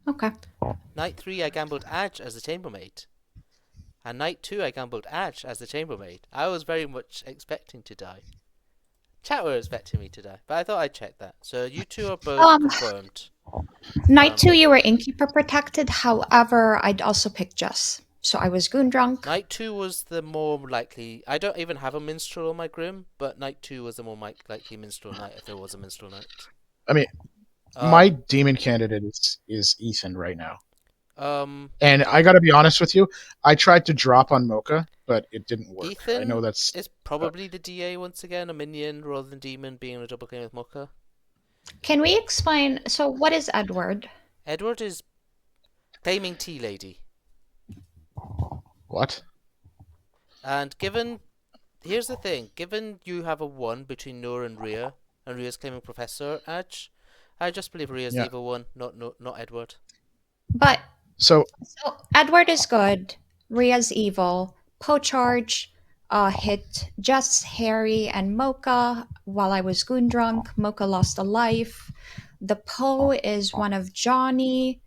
C: Okay.
A: Night 3 I gambled Adge as the chambermaid. And night 2 I gambled Adge as the chambermaid. I was very much expecting to die. Chat were expecting me to die, but I thought I'd check that. So you two are both confirmed.
C: Night 2 you were innkeeper protected, however, I'd also pick Jess. So I was goon drunk.
A: Night 2 was the more likely. I don't even have a minstrel on my Grim, but night 2 was the more likely minstrel night if there was a minstrel night.
D: I mean, my demon candidate is Ethan right now. And I got to be honest with you, I tried to drop on Mocha, but it didn't work.
A: Ethan
D: I know that's
A: is probably the DA once again, a minion rather than demon, being in a double game with Mocha.
C: Can we explain? So what is Edward?
A: Edward is claiming tea lady.
D: What?
A: And here's the thing, given you have a 1 between Noor and Rhea Rhea's claiming Professor Edge, I just believe Rhea's the evil one, not Edward.
C: But
D: so
C: Edward is good, Rhea's evil, Pocharge hit Jess, Harry, and Mocha while I was goon drunk. Mocha lost a life. The Poe is one of Johnny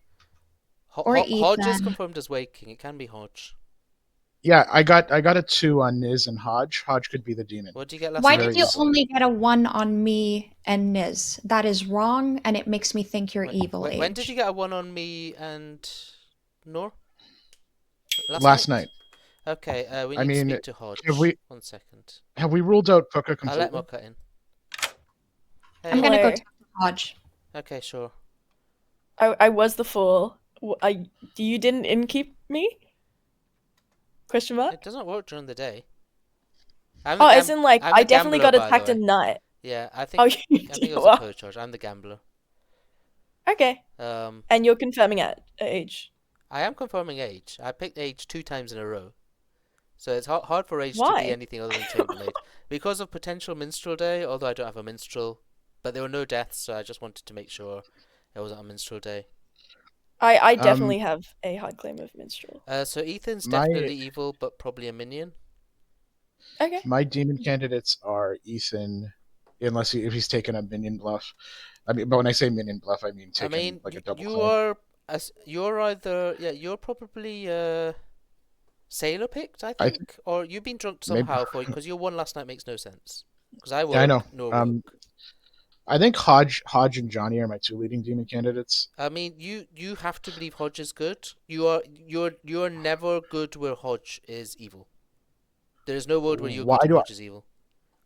C: or Ethan.
A: Hodge is confirmed as waking. It can be Hodge.
D: Yeah, I got a 2 on Niz and Hodge. Hodge could be the demon.
A: What did you get last
C: Why
A: night?
C: did you only get a 1 on me and Niz? That is wrong, and it makes me think you're evil.
A: Wait, when did you get a 1 on me and Noor?
D: Last night.
A: Okay, we need to speak to Hodge. 1 second.
D: Have we ruled out Puka completely?
A: I'll let Mocha in. Hey.
C: I'm gonna go talk to Hodge.
A: Okay, sure.
H: I was the fool. You didn't innkeep me? Question mark?
A: It doesn't work during the day.
H: As in, like, I definitely got attacked at night.
A: Yeah, I think it was a code charge. I'm the gambler.
H: Okay. And you're confirming age.
A: I am confirming age. I picked age 2 times in a row. So it's hard for age to
H: Why?
A: be anything other than chambermaid. Because of potential minstrel day, although I don't have a minstrel. But there were no deaths, so I just wanted to make sure it wasn't a minstrel day.
H: I definitely have a hard claim of minstrel.
A: So Ethan's definitely evil, but probably a minion.
H: Okay.
D: My demon candidates are Ethan, unless if he's taken a minion bluff. I mean, but when I say minion bluff, I mean taking like a double.
A: You're either you're probably sailor picked, I think, or you've been drunk somehow because your 1 last night makes no sense. Because I
D: know.
A: No
D: I think Hodge and Johnny are my two leading demon candidates.
A: I mean, you have to believe Hodge is good. You're never good where Hodge is evil. There is no world where you're
D: Why
A: good and
D: do I?
A: Hodge is evil.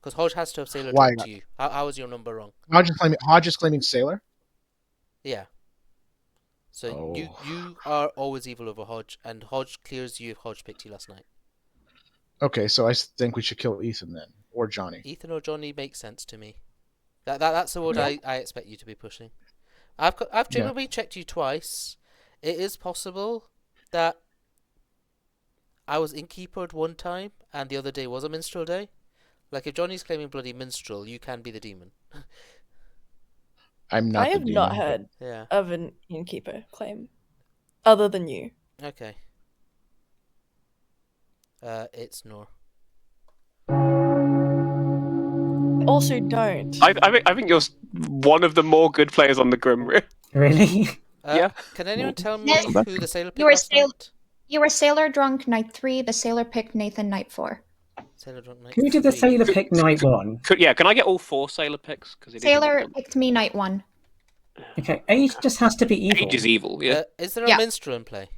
A: Because Hodge has to have Sailor
D: Why?
A: talk to you. How is your number wrong?
D: Hodge is claiming Sailor.
A: Yeah. So
D: Oh.
A: you are always evil over Hodge, and Hodge clears you if Hodge picked you last night.
D: Okay, so I think we should kill Ethan then, or Johnny.
A: Ethan or Johnny makes sense to me. That's the word I expect you to be pushing. I've generally checked you twice. It is possible that I was innkeepered one time, and the other day was a minstrel day. Like if Johnny's claiming bloody minstrel, you can be the demon.
D: I'm not.
H: I have not heard of an innkeeper claim, other than you.
A: Okay. It's Nor.
H: Also, don't.
K: I think you're one of the more good players on the Grim.
L: Really?
K: Yeah.
A: Can anyone tell me
C: Yes.
A: who the sailor picked
C: You were
A: last night?
C: You were Sailor Drunk night 3. The Sailor picked Nathan night 4.
A: Sailor Drunk night
L: Who did the
A: 3.
L: Sailor pick night 1?
K: Can I get all 4 Sailor picks? Because
C: Sailor picked me night 1.
L: Okay, Age just has to be evil.
K: Age is evil, yeah.
A: Is there a minstrel in play?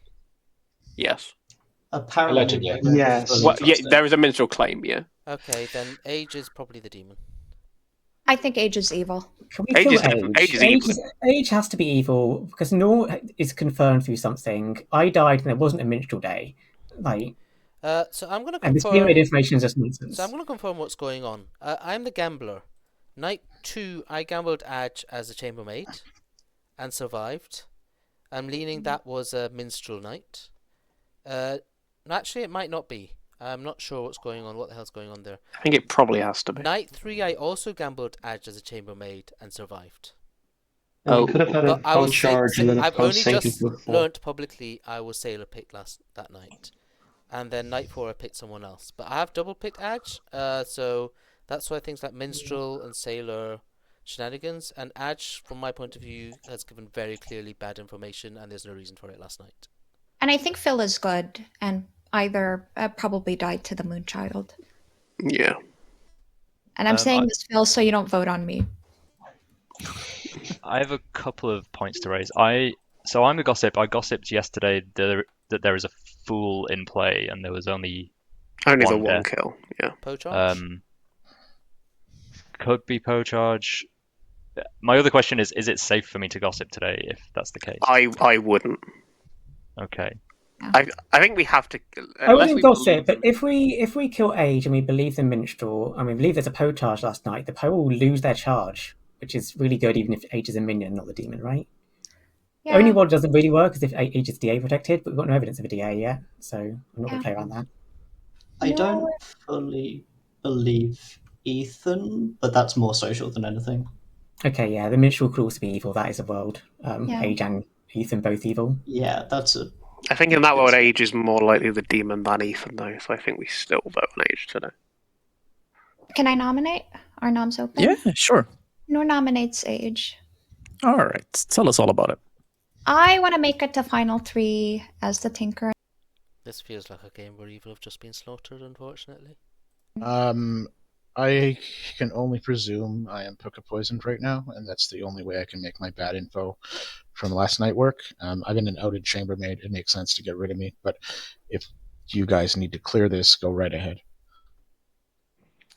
K: Yes.
I: Apparently.
J: Yes.
K: Well, yeah, there is a minstrel claim, yeah.
A: Okay, then Age is probably the demon.
C: I think Age is evil.
L: Can we kill Age? Age has to be evil because Nor is confirmed through something. I died and there wasn't a minstrel day.
A: So I'm gonna confirm.
L: And the spirit information is just nonsense.
A: So I'm gonna confirm what's going on. I'm the gambler. Night 2, I gambled Adge as a chambermaid, and survived. I'm leaning that was a minstrel night. Actually, it might not be. I'm not sure what's going on. What the hell's going on there?
K: I think it probably has to be.
A: Night 3, I also gambled Adge as a chambermaid and survived.
J: You could have had a phone charge and then a
A: I've
J: phone
A: only
J: sinking
A: just
J: to the floor.
A: learnt publicly I was Sailor picked that night, and then night 4 I picked someone else. But I have double picked Adge, so that's why things like minstrel and Sailor shenanigans, and Adge, from my point of view, has given very clearly bad information, and there's no reason for it last night.
C: And I think Phil is good, and either probably died to the Moonchild.
K: Yeah.
C: And I'm saying this, Phil, so you don't vote on me.
M: I have a couple of points to raise. So I'm the gossip. I gossiped yesterday that there is a fool in play, and there was only
K: the
M: one
K: one
M: death.
K: kill. Yeah.
A: Pocharge?
M: Could be Pocharge. My other question is it safe for me to gossip today if that's the case?
K: I wouldn't.
M: Okay.
K: I think we have to.
L: I wouldn't gossip, but if we kill Age and we believe the minstrel, and we believe there's a Poe charge last night, the Poe will lose their charge, which is really good even if Age is a minion, not the demon, right?
C: Yeah.
L: Only what doesn't really work is if Age is DA protected, but we've got no evidence of a DA yet, so I'm not going to play around that.
I: I don't fully believe Ethan, but that's more social than anything.
L: Okay, yeah, the minstrel could also be evil. That is a world. Age and Ethan both evil.
I: Yeah, that's a.
K: I think in that world, Age is more likely the demon than Ethan, though. So I think we still vote on Age today.
C: Can I nominate? Our nom's open.
B: Yeah, sure.
C: Nor nominates Age.
B: All right, tell us all about it.
C: I want to make it to final 3 as the Tinker.
A: This feels like a game where evil have just been slaughtered, unfortunately.
D: I can only presume I am Puka poisoned right now, and that's the only way I can make my bad info from last night work. I've been an outed chambermaid. It makes sense to get rid of me, but if you guys need to clear this, go right ahead.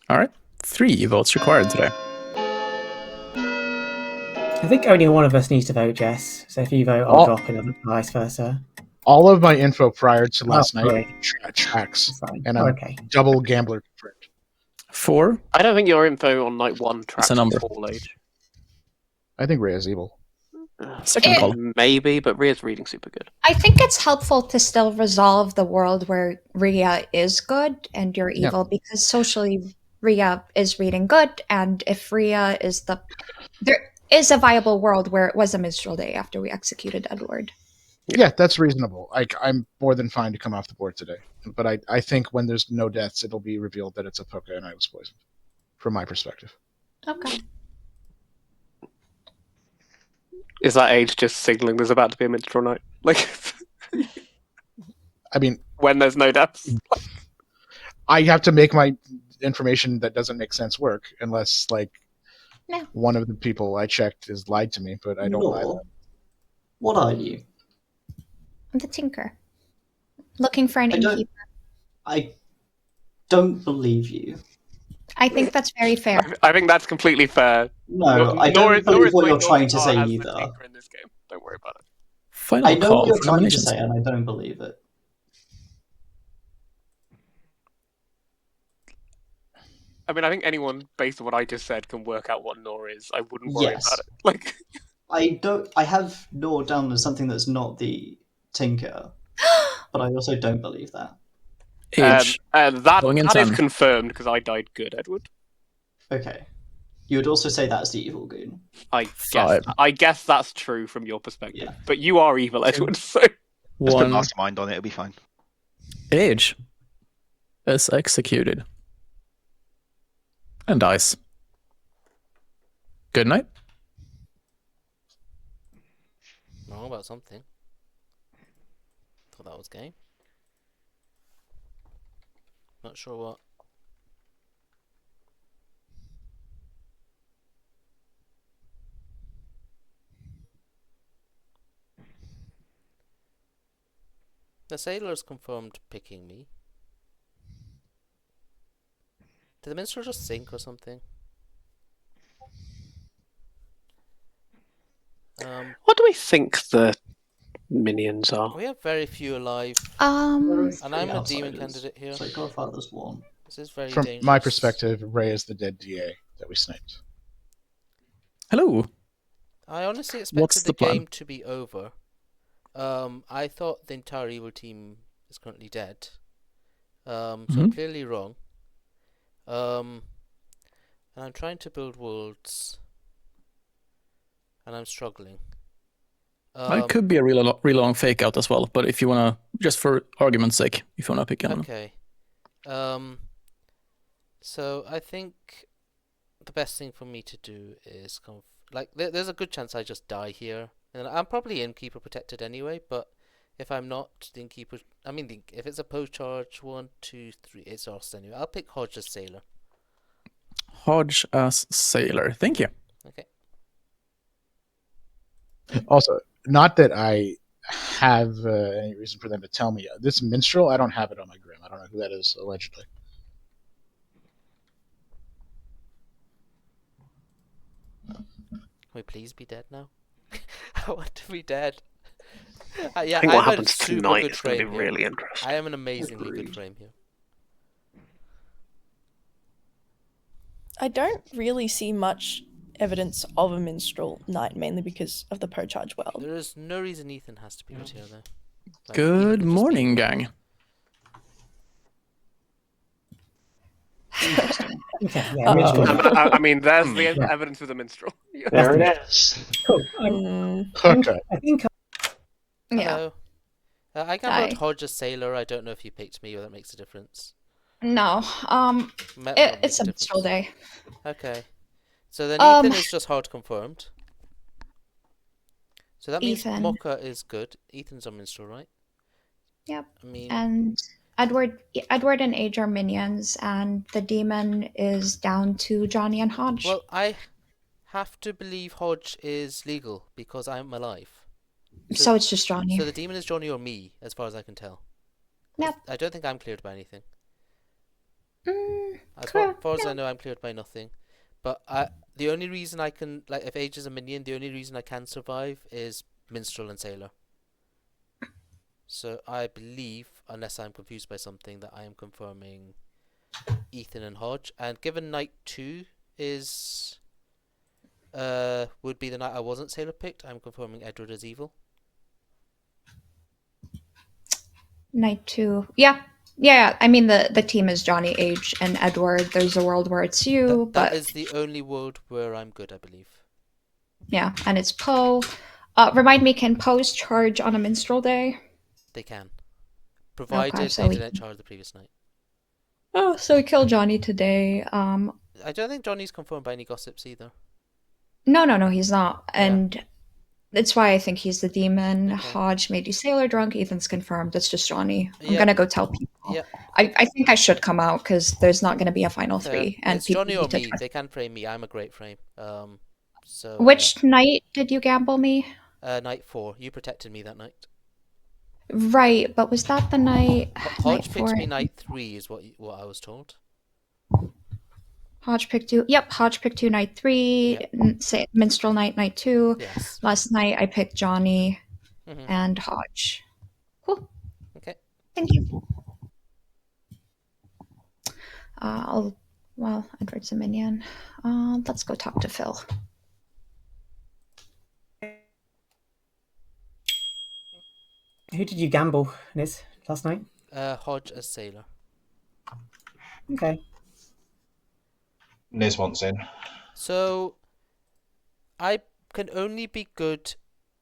B: All right, 3 votes required today.
L: I think only one of us needs to vote, Jess. So if you vote, I'll drop in, and vice versa.
D: All of my info prior to last night
L: sorry.
D: tracks, and I'm double gambler confirmed.
B: 4.
K: I don't think your info on night 1 tracks
B: a number.
K: full Age.
D: I think Rhea's evil.
B: Second call.
K: Maybe, but Rhea's reading super good.
C: I think it's helpful to still resolve the world where Rhea is good and you're evil, because socially Rhea is reading good, and if Rhea is there is a viable world where it was a minstrel day after we executed Edward.
D: Yeah, that's reasonable. I'm more than fine to come off the board today. But I think when there's no deaths, it'll be revealed that it's a Puka and I was poisoned, from my perspective.
C: Okay.
K: Is that Age just signaling there's about to be a minstrel night? Like,
D: I mean,
K: when there's no deaths?
D: I have to make my information that doesn't make sense work, unless,
C: No.
D: One of the people I checked has lied to me, but I don't buy that.
I: Nor. What are you?
C: I'm the tinker. Looking for an innkeeper.
I: I don't believe you.
C: I think that's very fair.
K: I think that's completely fair.
I: No, I don't believe what you're trying to say either.
K: In this game. Don't worry about it.
B: Final
I: I know
B: call
I: what you're
B: for
I: trying to
B: nominations.
I: say, and I don't believe it.
K: I mean, I think anyone, based on what I just said, can work out what Nor is. I wouldn't worry about it. Like,
I: I have Nor down as something that's not the Tinker, but I also don't believe that.
B: Going in
K: that is
B: 10.
K: confirmed because I died good, Edward.
I: Okay. You would also say that's the evil goon.
K: I guess that's true from your perspective. Yeah. But you are evil, Edward, so...
E: Just put mastermind on it, it'll be fine.
B: Age is executed. And dies. Good night.
A: Wrong about something. Thought that was game. Not sure what. The sailor's confirmed picking me. Did the minstrel just sink or something?
K: What do we think the minions are?
A: We have very few alive.
C: And
A: I'm a demon candidate here.
I: So Godfather's one.
A: This is very
D: From
A: dangerous.
D: my perspective, Ray is the dead DA that we sniped.
B: Hello.
A: I honestly
B: What's
A: expected
B: the
A: the
B: plan?
A: game to be over. I thought the entire evil team is currently dead. So I'm clearly wrong. And I'm trying to build worlds. And I'm struggling.
B: It could be a really long fake out as well, but if you wanna, just for argument's sake, if you wanna pick anyone.
A: Okay. So I think the best thing for me to do is there's a good chance I just die here, and I'm probably innkeeper protected anyway. But if I'm not, the innkeeper, if it's a post charge 1, 2, 3, it's lost anyway. I'll pick Hodge as sailor.
B: Hodge as sailor. Thank you.
A: Okay.
D: Also, not that I have any reason for them to tell me. This minstrel, I don't have it on my grim. I don't know who that is, allegedly.
A: Can we please be dead now? I want to be dead.
K: I think what happens tonight is going to be really interesting.
A: I am an amazingly good frame here.
H: I don't really see much evidence of a minstrel knight, mainly because of the pro-charge world.
A: There is no reason Ethan has to be good here, though.
B: Good morning, gang.
K: I mean, there's the evidence of the minstrel.
J: There it is.
L: Cool.
D: Okay.
L: I think.
A: Hello. I can vote Hodge as sailor. I don't know if you picked me or that makes a difference.
C: No. It's a minstrel day.
A: Okay. So then Ethan is just hard confirmed. So that means
C: Ethan.
A: Mocha is good. Ethan's on minstrel, right?
C: Yep.
A: I
C: And Edward and Age are minions, and the demon is down to Johnny and Hodge.
A: Well, I have to believe Hodge is legal because I'm alive.
C: So it's just Johnny.
A: So the demon is Johnny or me, as far as I can tell.
C: Yep.
A: I don't think I'm cleared by anything. As
C: Cool.
A: far as I know, I'm cleared by nothing. But the only reason I can, if Age is a minion, the only reason I can survive is minstrel and sailor. So I believe, unless I'm confused by something, that I am confirming Ethan and Hodge. And given night 2 is would be the night I wasn't sailor picked, I'm confirming Edward as evil.
C: Night 2. Yeah. I mean, the team is Johnny, Age, and Edward. There's a world where it's you,
A: That is the only world where I'm good, I believe.
C: Yeah, and it's Poe. Remind me, can Poe's charge on a minstrel day?
A: They can. Provided
C: so
A: they
C: we
A: didn't charge the previous night.
C: Oh, so we killed Johnny today.
A: I don't think Johnny's confirmed by any gossips either.
C: No, he's not. And that's why I think he's the demon. Hodge made you sailor drunk. Ethan's confirmed. It's just Johnny. I'm gonna go tell people.
A: Yeah,
C: I think I should come out because there's not going to be a final
A: So,
C: three, and
A: it's
C: people
A: Johnny or
C: need to
A: me.
C: trust.
A: They can frame me. I'm a great frame. So
C: Which night did you gamble me?
A: night 4. You protected me that night.
C: Right, but was that the night?
A: Hodge
C: night
A: picked
C: 4?
A: me night 3 is what I was told.
C: Hodge picked 2. Yep, Hodge picked 2 night 3. Say Minstrel night 2.
A: Yes.
C: Last night I picked Johnny and Hodge. Cool.
A: Okay.
C: Thank you. Edward's a minion. Let's go talk to Phil.
L: Who did you gamble, Niz, last night?
A: Hodge as sailor.
L: Okay.
G: Niz wants in.
A: So, I can only be good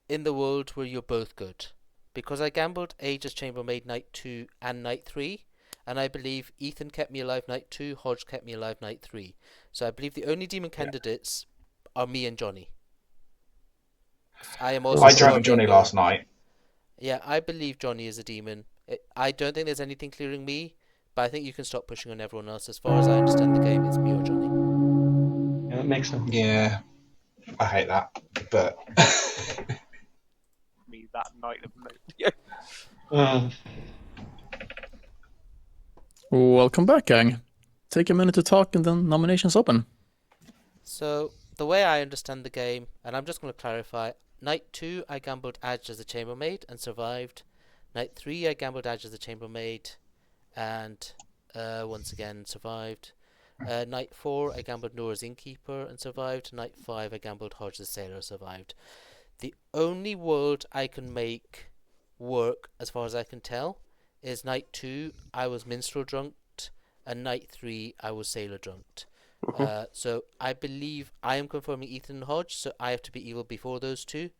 A: in the world where you're both good. Because I gambled Aegis Chambermaid night 2 and night 3, and I believe Ethan kept me alive night 2, Hodge kept me alive night 3. So I believe the only demon candidates are me and Johnny. I am also.
G: I drank with Johnny last night.
A: Yeah, I believe Johnny is a demon. I don't think there's anything clearing me, but I think you can stop pushing on everyone else. As far as I understand the game, it's me or Johnny.
J: Yeah, that makes sense.
G: Yeah, I hate that, but
K: Me that night of
B: Welcome back, gang. Take a minute to talk and then nominations open.
A: So, the way I understand the game, and I'm just going to clarify, night 2 I gambled Adge as a chambermaid and survived. Night 3 I gambled Adge as a chambermaid and once again survived. Night 4 I gambled Nora's innkeeper and survived. Night 5 I gambled Hodge as sailor, survived. The only world I can make work, as far as I can tell, is night 2 I was minstrel drunked, and night 3 I was sailor drunked. So I believe I am confirming Ethan and Hodge, so I have to be evil before those two.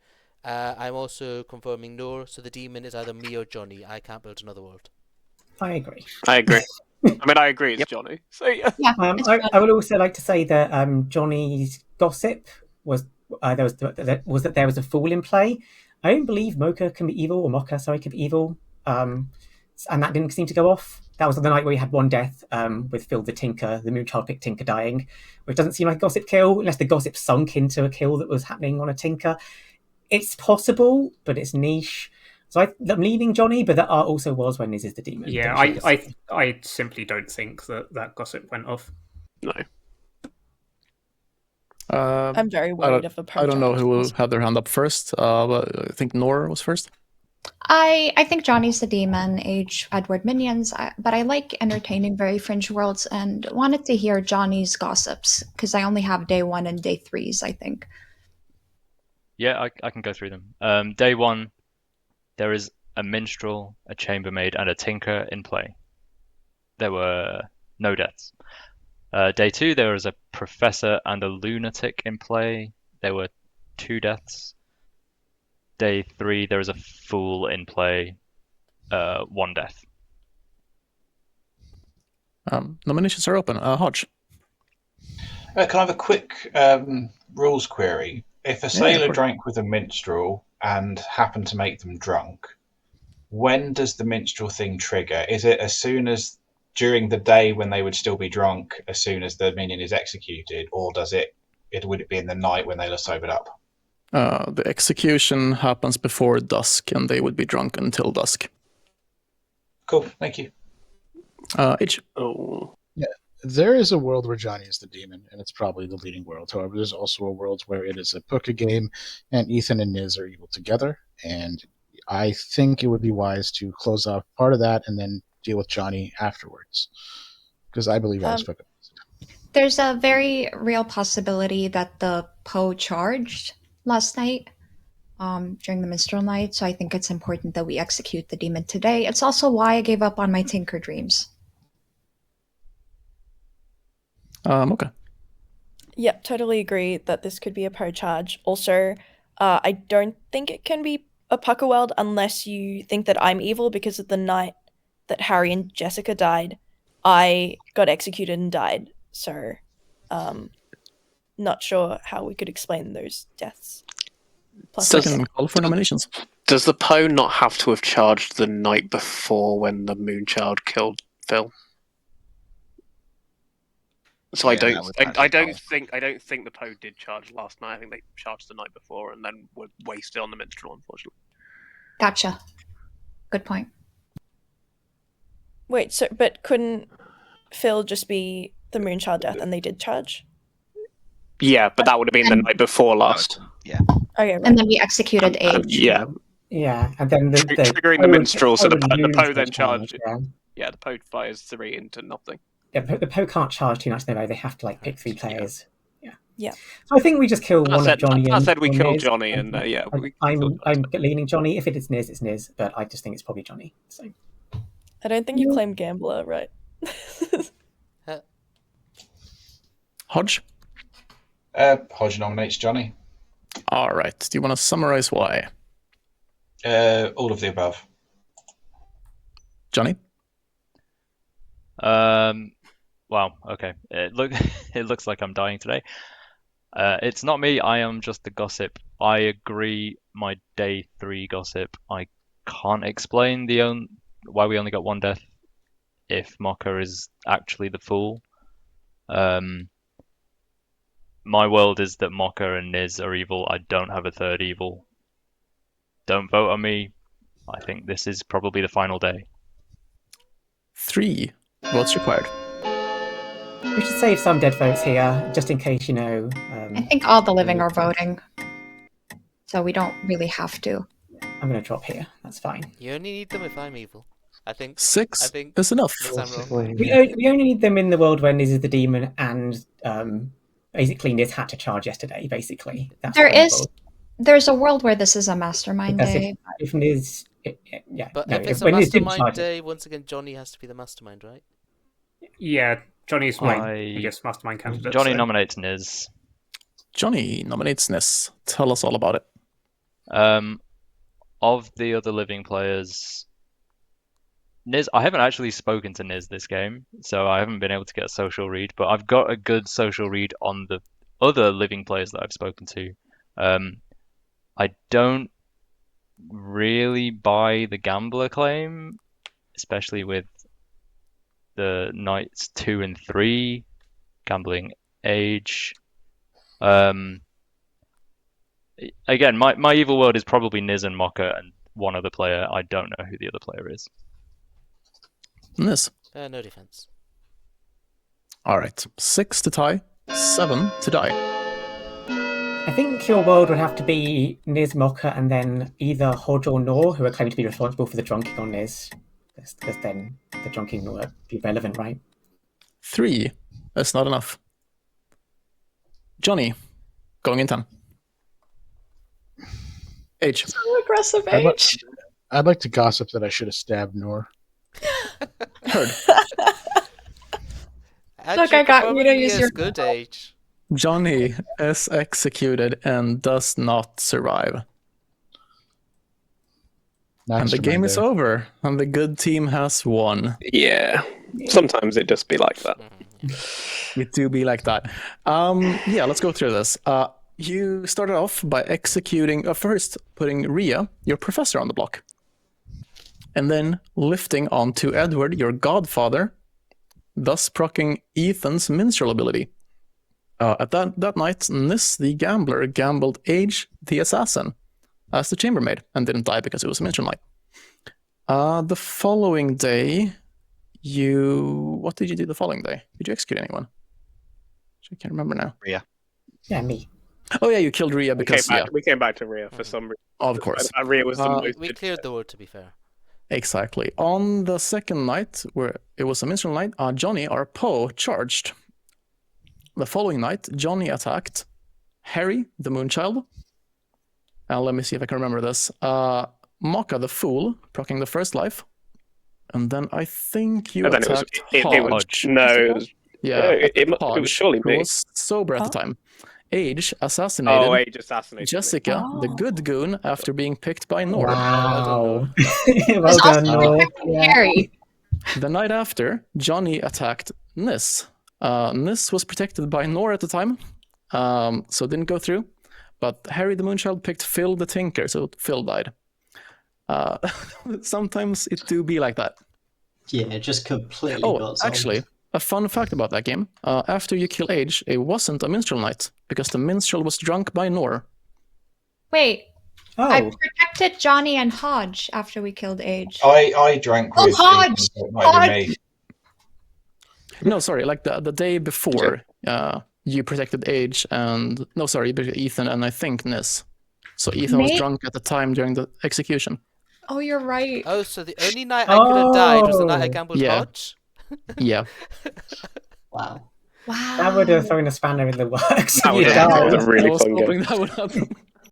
A: I'm also confirming Noor, so the demon is either me or Johnny. I can't build another world.
L: I agree.
K: I agree. I agree it's Johnny. So yeah.
L: I would also like to say that Johnny's gossip was there was a fool in play. I don't believe Mocha can be evil, or Mocha, sorry, can be evil. And that didn't seem to go off. That was the night where we had one death with Phil the Tinker, the Moonchild picked Tinker dying, which doesn't seem like a gossip kill, unless the gossip sunk into a kill that was happening on a Tinker. It's possible, but it's niche. So I'm leaning Johnny, but that also was when Niz is the demon.
F: Yeah, I simply don't think that gossip went off.
K: No.
H: I'm very worried of a
B: I don't know who had their hand up first, but I think Nora was first.
C: I think Johnny's the demon, Edward minions, but I like entertaining very fringe worlds and wanted to hear Johnny's gossips because I only have day 1 and day 3s, I think.
M: Yeah, I can go through them. Day 1, there is a minstrel, a chambermaid, and a tinker in play. There were no deaths. Day 2, there was a professor and a lunatic in play. There were 2 deaths. Day 3, there was a fool in play. 1 death.
B: Nominations are open. Hodge.
G: Can I have a quick rules query? If a sailor drank with a minstrel and happened to make them drunk, when does the minstrel thing trigger? Is it as soon as during the day when they would still be drunk, as soon as the minion is executed, or would it be in the night when they are sobered up?
B: The execution happens before dusk, and they would be drunk until dusk.
G: Cool, thank you.
B: H.
D: Yeah, there is a world where Johnny is the demon, and it's probably the leading world. However, there's also a world where it is a Puka game, and Ethan and Niz are evil together. And I think it would be wise to close off part of that and then deal with Johnny afterwards, because I believe I was Puka.
C: There's a very real possibility that the Poe charged last night during the minstrel night, so I think it's important that we execute the demon today. It's also why I gave up on my Tinker dreams.
B: Okay.
H: Yep, totally agree that this could be a Poe charge. Also, I don't think it can be a Pucker world unless you think that I'm evil, because of the night that Harry and Jessica died, I got executed and died. So, not sure how we could explain those deaths.
B: Second call for nominations.
K: Does the Poe not have to have charged the night before when the Moonchild killed Phil. So
E: Yeah,
K: I don't.
E: that was
K: I
E: actually
K: don't
E: fine.
K: think. I don't think the Poe did charge last night. I think they charged the night before and then were wasted on the minstrel, unfortunately.
C: Gotcha. Good point.
H: Wait, so but couldn't Phil just be the Moonchild Death and they did charge?
K: Yeah, but that would have been the
C: And-
K: night before last.
E: Yeah.
H: Okay, right.
C: And then we executed Age.
K: Yeah,
L: Yeah, and then the
K: triggering the minstrel, so the Poe then
L: charge.
K: charged.
L: Yeah.
K: Yeah, the Poe fires 3 into nothing.
L: Yeah, the Poe can't charge 2 nights in a row. They have to like pick 3 players.
H: Yeah.
L: So I think we just kill one of Johnny.
K: I said we
L: or
K: killed
L: Niz.
K: Johnny, and yeah, we
L: I'm leaning Johnny. If it is Niz, it's Niz. But I just think it's probably Johnny. So
H: I don't think you claim Gambler, right?
B: Hodge?
G: Hodge nominates Johnny.
B: All right. Do you want to summarize why?
G: All of the above.
B: Johnny?
M: Wow. Okay. It looks like I'm dying today. It's not me. I am just the gossip. I agree. My day 3 gossip. I can't explain why we only got 1 death if Mocha is actually the fool. My world is that Mocha and Niz are evil. I don't have a third evil. Don't vote on me. I think this is probably the final day.
B: 3 votes required.
L: we should save some dead votes here, just in case
C: I think all the living are voting, so we don't really have to.
L: I'm going to drop here. That's fine.
A: You only need them if I'm evil. I think
B: 6 is enough.
L: We only need them in the world where Niz is the demon and basically Niz had to charge yesterday. Basically, that's
C: There's a world where this is a mastermind day.
L: If Niz, yeah,
A: But
L: no,
A: if it's a
L: when Niz didn't
A: mastermind
L: charge
A: day, once again, Johnny has to be the mastermind, right?
F: Yeah, Johnny's my biggest mastermind candidate.
M: Johnny nominates Niz.
B: Johnny nominates Niz. Tell us all about it.
M: Of the other living players, Niz, I haven't actually spoken to Niz this game, so I haven't been able to get a social read, but I've got a good social read on the other living players that I've spoken to. I don't really buy the gambler claim, especially with the nights 2 and 3, gambling Age. Again, my evil world is probably Niz and Mocha and one other player. I don't know who the other player is.
B: Niz.
A: No defense.
B: All right. 6 to tie, 7 to die.
L: I think your world would have to be Niz, Mocha, and then either Hodge or Nor, who are claimed to be responsible for the drunking on Niz. Because then the drunking would be relevant, right?
B: 3. That's not enough. Johnny, going in 10. Age.
C: So aggressive, Age.
D: I'd like to gossip that I should have stabbed Nor.
B: Heard.
C: Look, I got you to use your
A: good Age.
B: Johnny is executed and does not survive. And the game is over, and the good team has won.
K: Yeah. Sometimes it just be like that.
B: It do be like that. Yeah, let's go through this. You started off by executing, first putting Rhea, your professor, on the block. And then lifting onto Edward, your godfather, thus proccing Ethan's minstrel ability. At that night, Nis, the gambler, gambled Age, the assassin, as the chambermaid, and didn't die because it was a minstrel night. The following day, what did you do the following day? Did you execute anyone? I can't remember now.
E: Rhea.
L: Yeah, me.
B: Oh yeah, you killed Rhea because
K: we came back to Rhea for some reason.
B: Of course.
K: Rhea was the most.
A: We cleared the word, to be fair.
B: Exactly. On the second night, where it was a minstrel night, Johnny, our Poe, charged. The following night, Johnny attacked Harry, the Moonchild. Let me see if I can remember this. Mocha, the Fool, proccing the first life. And then I think you attacked Hodge.
K: It was surely
B: who
K: me.
B: was sober at the time. Age assassinated,
K: Age assassinated
B: Jessica, the good goon, after being picked by Nor.
L: Wow.
C: Well done, Nor. Harry.
B: The night after, Johnny attacked Nis. Nis was protected by Nor at the time, so didn't go through. But Harry the Moonchild picked Phil the Tinker, so Phil died. Sometimes it do be like that.
I: Yeah, just completely
B: Oh,
I: got solved.
B: actually, a fun fact about that game. After you kill Age, it wasn't a minstrel night, because the minstrel was drunk by Nor.
C: Wait,
L: Oh.
C: I protected Johnny and Hodge after we killed Age.
G: I drank with
C: Hodge!
G: Ethan, so it might have been me.
B: No, sorry, like the day before, you protected Age and... No, sorry, you protected Ethan and I think Ness. So Ethan was drunk at the time during the execution.
C: Oh, you're right.
A: Oh, so the only night I could have died was the night I
L: Oh.
A: gambled
B: Yeah.
A: Hodge?
B: Yeah.
I: Wow.
C: Wow.
L: That would have thrown a spanner in the works.
K: That
L: if
K: would
L: you
K: have been
L: died.
K: a really
B: I was
K: fun
B: hoping
K: game.
B: that would happen.